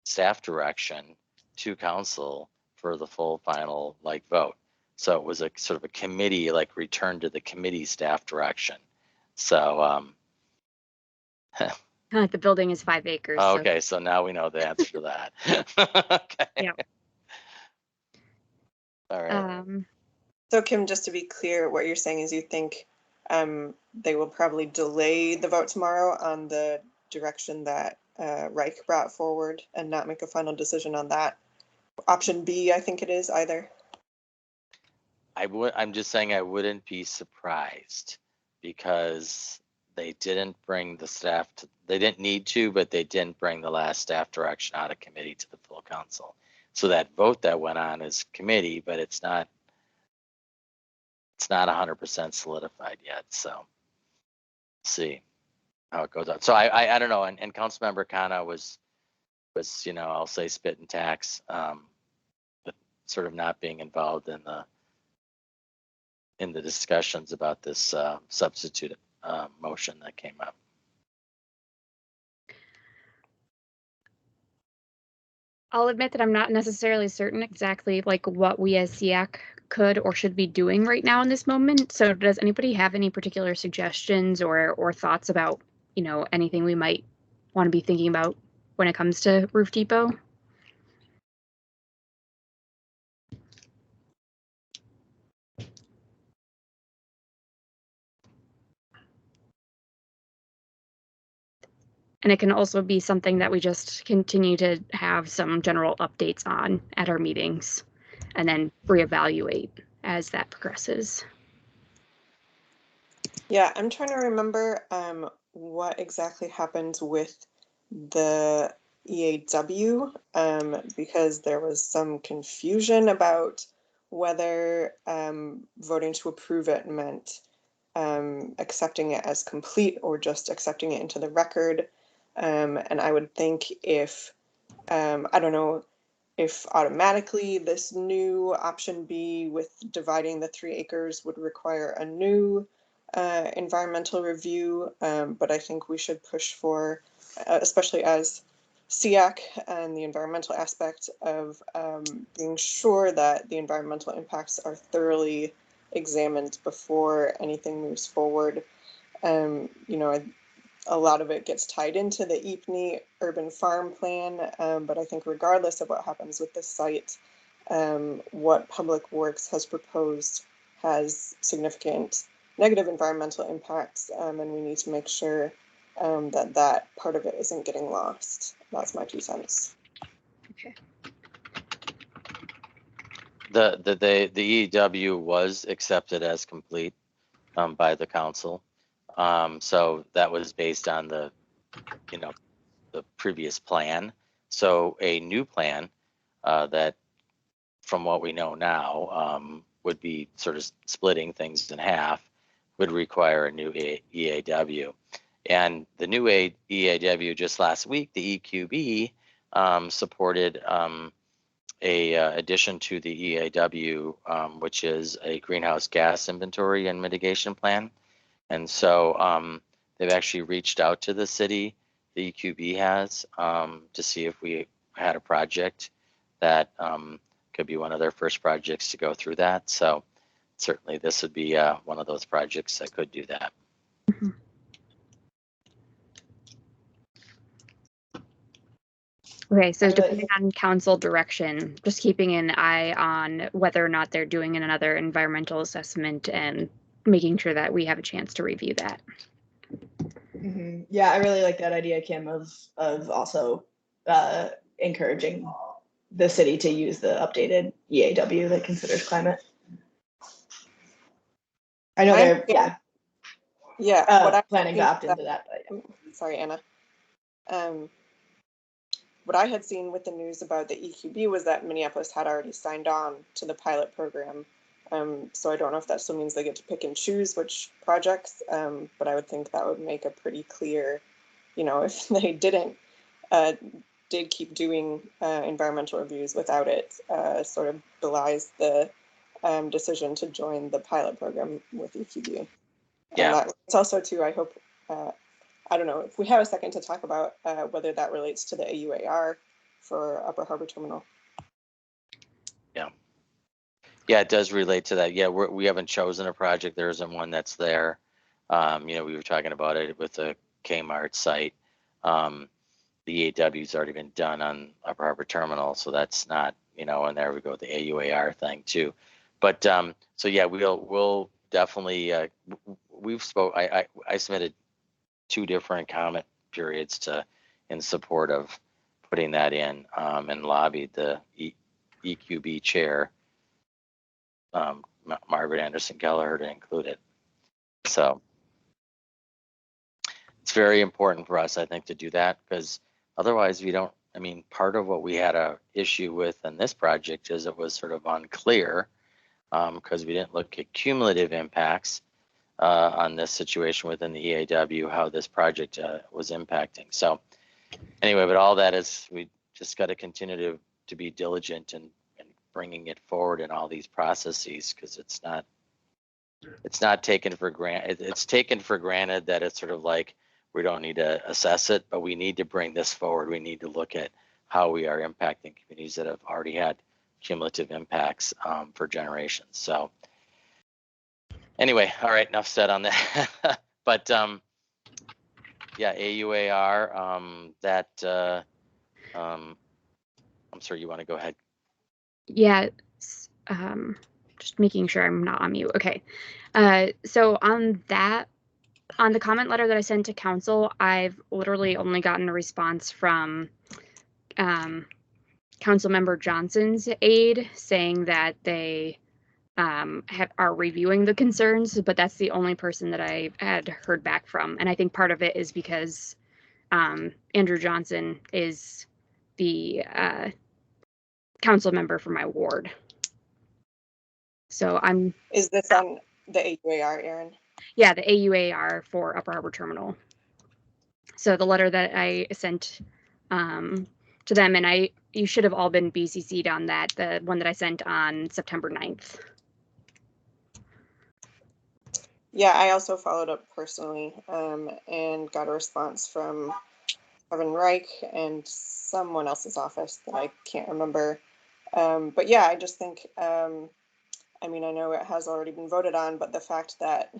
staff direction to council for the full final vote. So it was a sort of a committee return to the committee staff direction. So the building is 5 acres. Okay, so now we know the answer to that. Okay. Yeah. All right. So Kim, just to be clear, what you're saying is you think they will probably delay the vote tomorrow on the direction that Reich brought forward and not make a final decision on that. Option B, I think it is either. I'm just saying I wouldn't be surprised because they didn't bring the staff to, they didn't need to, but they didn't bring the last staff direction out of committee to the full council. So that vote that went on is committee, but it's not 100% solidified yet. So see how it goes out. So I don't know. And Councilmember Khanna was, you know, I'll say spit and tax, but sort of not being involved in the discussions about this substitute motion that came up. I'll admit that I'm not necessarily certain exactly what we as SEAC could or should be doing right now in this moment. So does anybody have any particular suggestions or thoughts about, you know, anything we might want to be thinking about when it comes to Roof Depot? And it can also be something that we just continue to have some general updates on at our meetings and then reevaluate as that progresses. Yeah, I'm trying to remember what exactly happened with the EAW because there was some confusion about whether voting to approve it meant accepting it as complete or just accepting it into the record. And I would think if, I don't know, if automatically this new option B with dividing the 3 acres would require a new environmental review, but I think we should push for, especially as SEAC and the environmental aspect of being sure that the environmental impacts are thoroughly examined before anything moves forward. You know, a lot of it gets tied into the Ypni urban farm plan, but I think regardless of what happens with this site, what Public Works has proposed has significant negative environmental impacts, and we need to make sure that part of it isn't getting lost. That's my 2 cents. Okay. The EEW was accepted as complete by the council. So that was based on the previous plan. So a new plan that, from what we know now, would be sort of splitting things in half, would require a new EAW. And the new EAW just last week, the EQB supported a addition to the EAW, which is a greenhouse gas inventory and mitigation plan. And so they've actually reached out to the city, the EQB has, to see if we had a project that could be one of their first projects to go through that. So certainly this would be one of those projects that could do that. Mm-hmm. Okay, so depending on council direction, just keeping an eye on whether or not they're doing another environmental assessment and making sure that we have a chance to review that. Yeah, I really like that idea, Kim, of also encouraging the city to use the updated EAW that considers climate. I know they're, planning to opt into that, but sorry, Anna. What I had seen with the news about the EQB was that Minneapolis had already signed on to the pilot program. So I don't know if that still means they get to pick and choose which projects, but I would think that would make a pretty clear, if they did keep doing environmental reviews without it, sort of belies the decision to join the pilot program with EQB. Yeah. It's also too, I hope, I don't know if we have a second to talk about whether that relates to the AUAR for Upper Harbor Terminal. Yeah, it does relate to that. Yeah, we haven't chosen a project. There isn't one that's there. We were talking about it with the Kmart site. The EAW's already been done on Upper Harbor Terminal, so that's not, and there we go, the AUAR thing too. But so yeah, we'll definitely I submitted 2 different comment periods in support of putting that in, and lobbied the EQB chair, Margaret Anderson Kelleher, to include it. So it's very important for us, I think, to do that, because otherwise we don't, part of what we had a issue with in this project is it was sort of unclear, because we didn't look at cumulative impacts on this situation within the EAW, how this project was impacting. So anyway, but all that is, we just got to continue to be diligent and bringing it forward in all these processes, because it's not taken for granted. It's taken for granted that it's sort of like we don't need to assess it, but we need to bring this forward. We need to look at how we are impacting communities that have already had cumulative impacts for generations. So anyway, all right, enough said on that. But yeah, AUAR, I'm sorry, you want to go ahead? Yeah, just making sure I'm not on mute. Okay. So on the comment letter that I sent to council, I've literally only gotten a response from Councilmember Johnson's aide saying that they are reviewing the concerns, but that's the only person that I had heard back from. And I think part of it is because Andrew Johnson is the council member for my ward. So Is this on the AUAR, Aaron? Yeah, the AUAR for Upper Harbor Terminal. So the letter that I sent to them, and you should have all been BCC'd on that, the one that I sent on September 9th. Yeah, I also followed up personally and got a response from Kevin Reich and someone else's office that I can't remember. But yeah, I just think, I know it has already been voted on, but the fact that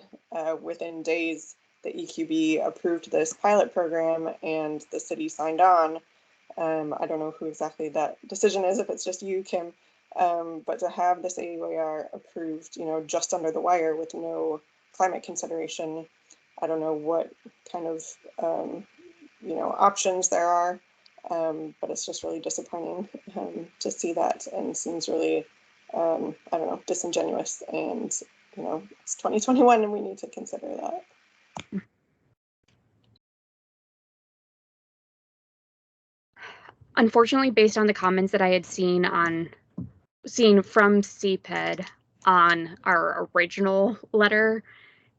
within days the EQB approved this pilot program and the city signed on, I don't know who exactly that decision is, if it's just you, Kim, but to have this AUAR approved, just under the wire with no climate consideration, I don't know what kind of, options there are, but it's just really disappointing to see that, and seems really, I don't know, disingenuous. And, it's 2021 and we need to consider that. Unfortunately, based on the comments that I had seen from CPED on our original letter,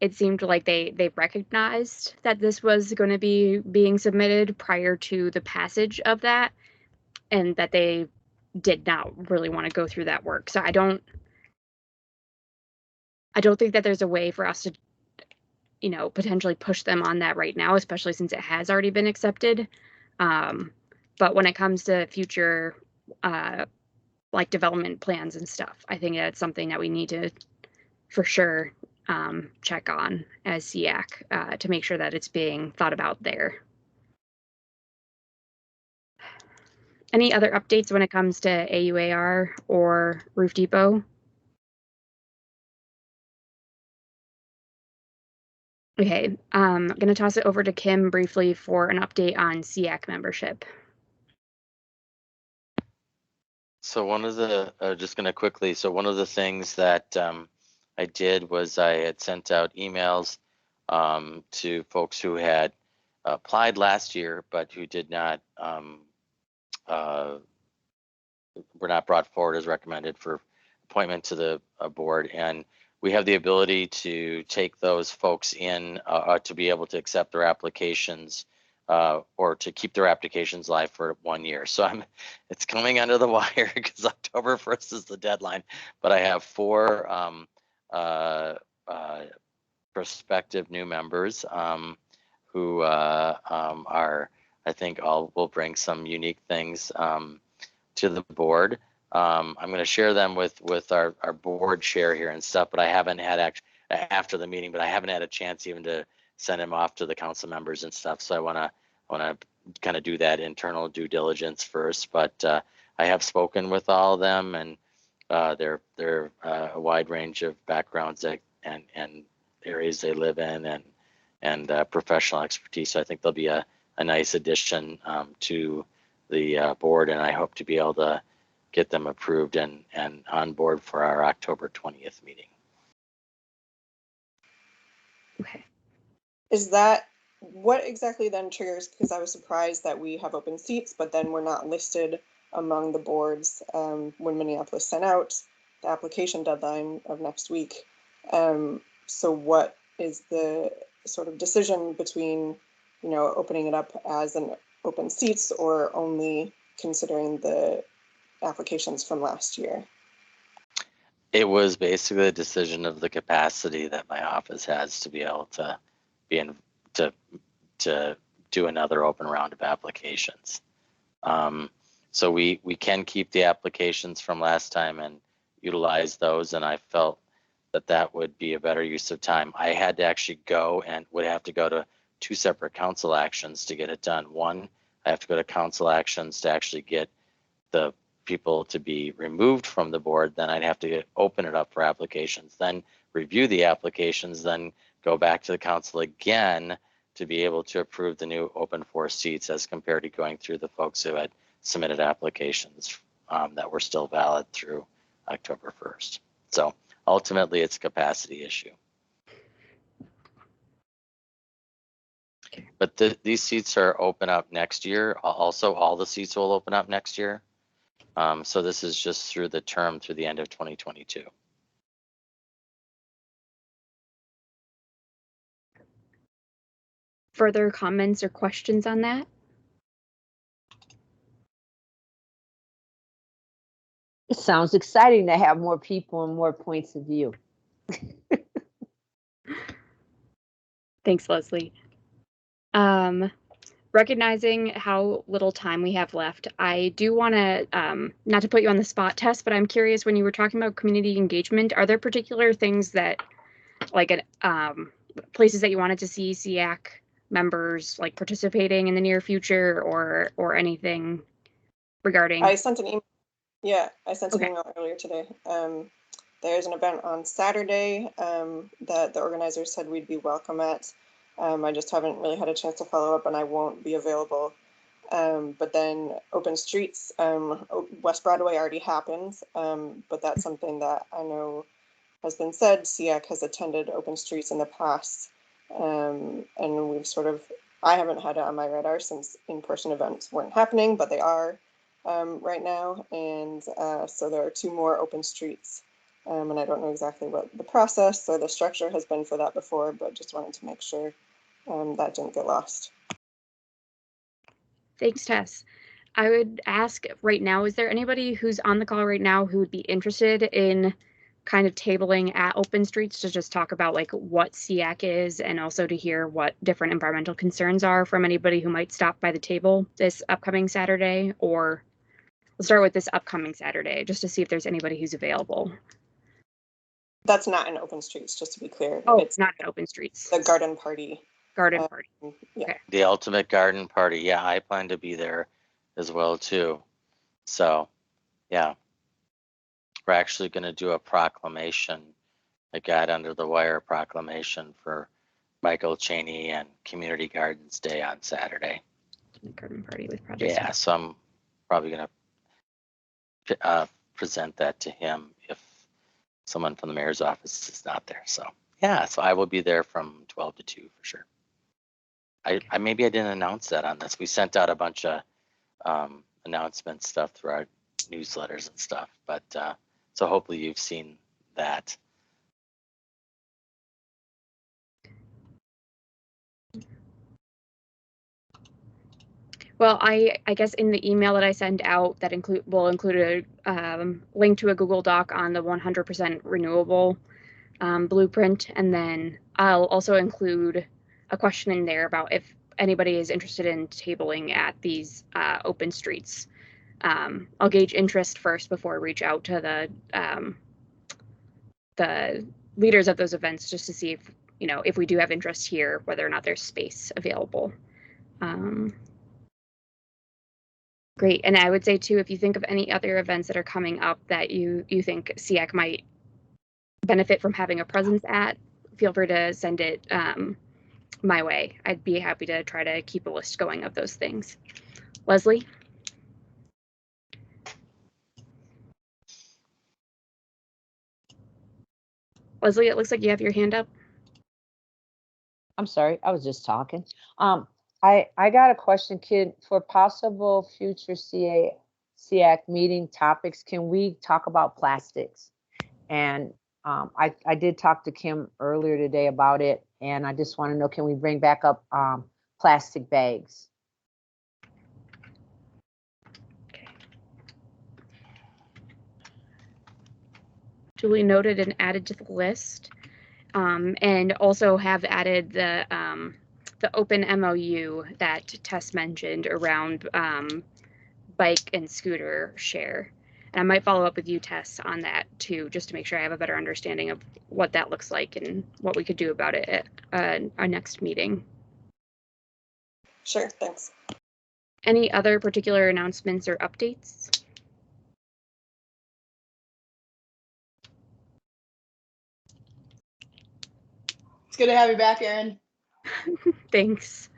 it seemed like they recognized that this was going to be being submitted prior to the passage of that, and that they did not really want to go through that work. So I don't think that there's a way for us to, potentially push them on that right now, especially since it has already been accepted. But when it comes to future, like development plans and stuff, I think that's something that we need to, for sure, check on as SEAC to make sure that it's being thought about there. Any other updates when it comes to AUAR or Roof Depot? Okay, I'm going to toss it over to Kim briefly for an update on SEAC membership. So one of the, just going to quickly, so one of the things that I did was I had sent out emails to folks who had applied last year, but who did not, were not brought forward as recommended for appointment to the board. And we have the ability to take those folks in to be able to accept their applications or to keep their applications live for 1 year. So it's coming under the wire because October 1st is the deadline, but I have 4 prospective new members who are, I think, all will bring some unique things to the board. I'm going to share them with our board chair here and stuff, but I haven't had after the meeting, but I haven't had a chance even to send them off to the council members and stuff. So I want to kind of do that internal due diligence first. But I have spoken with all of them, and they're a wide range of backgrounds and areas they live in and professional expertise. So I think they'll be a nice addition to the board, and I hope to be able to get them approved and on board for our October 20th meeting. Okay. Is that what exactly then triggers? Because I was surprised that we have open seats, but then we're not listed among the boards when Minneapolis sent out the application deadline of next week. So what is the sort of decision between, you know, opening it up as an open seats or only considering the applications from last year? It was basically a decision of the capacity that my office has to be able to be in to do another open round of applications. So we can keep the applications from last time and utilize those, and I felt that would be a better use of time. I had to actually go and would have to go to 2 separate council actions to get it done. One, I have to go to council actions to actually get the people to be removed from the board. Then I'd have to open it up for applications, then review the applications, then go back to the council again to be able to approve the new open 4 seats as compared to going through the folks who had submitted applications that were still valid through October 1st. So ultimately it's a capacity issue. But these seats are open up next year. Also, all the seats will open up next year. So this is just through the term through the end of 2022. Further comments or questions on that? It sounds exciting to have more people and more points of view. Thanks, Leslie. Recognizing how little time we have left, I do want to, not to put you on the spot, Tess, but I'm curious, when you were talking about community engagement, are there particular things that, like, places that you wanted to see SEAC members like participating in the near future, or anything regarding? I sent an email. Yeah, I sent an email earlier today. There's an event on Saturday that the organizers said we'd be welcome at. I just haven't really had a chance to follow up, and I won't be available. But then Open Streets, West Broadway already happens, but that's something that I know has been said. SEAC has attended Open Streets in the past, and we've I haven't had it on my radar since in-person events weren't happening, but they are right now. And so there are 2 more Open Streets. And I don't know exactly what the process or the structure has been for that before, but just wanted to make sure that didn't get lost. Thanks, Tess. I would ask right now, is there anybody who's on the call right now who would be interested in kind of tabling at Open Streets to just talk about like what SEAC is, and also to hear what different environmental concerns are from anybody who might stop by the table this upcoming Saturday? Or let's start with this upcoming Saturday, just to see if there's anybody who's available. That's not in Open Streets, just to be clear. Oh, it's not in Open Streets. The garden party. Garden party. Yeah. Okay. The ultimate garden party. Yeah, I plan to be there as well too. So, yeah, we're actually going to do a proclamation, a Guide Under the Wire proclamation for Michael Cheney and Community Gardens Day on Saturday. Garden party with Project. Yeah, so I'm probably going to present that to him if someone from the mayor's office is not there. So yeah, so I will be there from 12 to 2 for sure. I maybe I didn't announce that on this. We sent out a bunch of announcement stuff through our newsletters and stuff, but so hopefully you've seen that. Well, I guess in the email that I send out that will include a link to a Google Doc on the 100% renewable blueprint, and then I'll also include a question in there about if anybody is interested in tabling at these open streets. I'll gauge interest first before I reach out to the leaders of those events just to see if, you know, if we do have interest here, whether or not there's space available. Great, and I would say too, if you think of any other events that are coming up that you think SEAC might benefit from having a presence at, feel free to send it my way. I'd be happy to try to keep a list going of those things. Leslie? Leslie, it looks like you have your hand up. I'm sorry, I was just talking. I got a question, kid, for possible future SEAC meeting topics. Can we talk about plastics? And I did talk to Kim earlier today about it, and I just want to know, can we bring back up plastic bags? Duly noted and added to the list, and also have added the open MOU that Tess mentioned around bike and scooter share. And I might follow up with you, Tess, on that too, just to make sure I have a better understanding of what that looks like and what we could do about it at our next meeting. Sure, thanks. Any other particular announcements or updates? It's good to have you back, Erin. Thanks.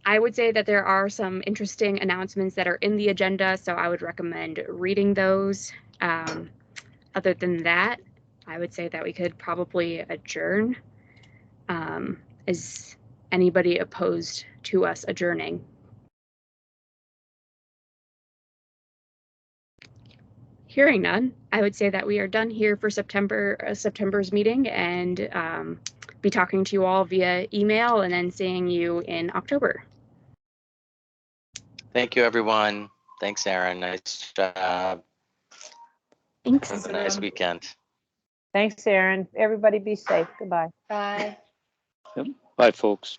I would say that there are some interesting announcements that are in the agenda, so I would recommend reading those. Other than that, I would say that we could probably adjourn. Is anybody opposed to us adjourning? Hearing none, I would say that we are done here for September's meeting, and be talking to you all via email and then seeing you in October. Thank you, everyone. Thanks, Erin. Nice job. Thanks. Have a nice weekend. Thanks, Erin. Everybody be safe. Goodbye. Bye. Yep. Bye, folks.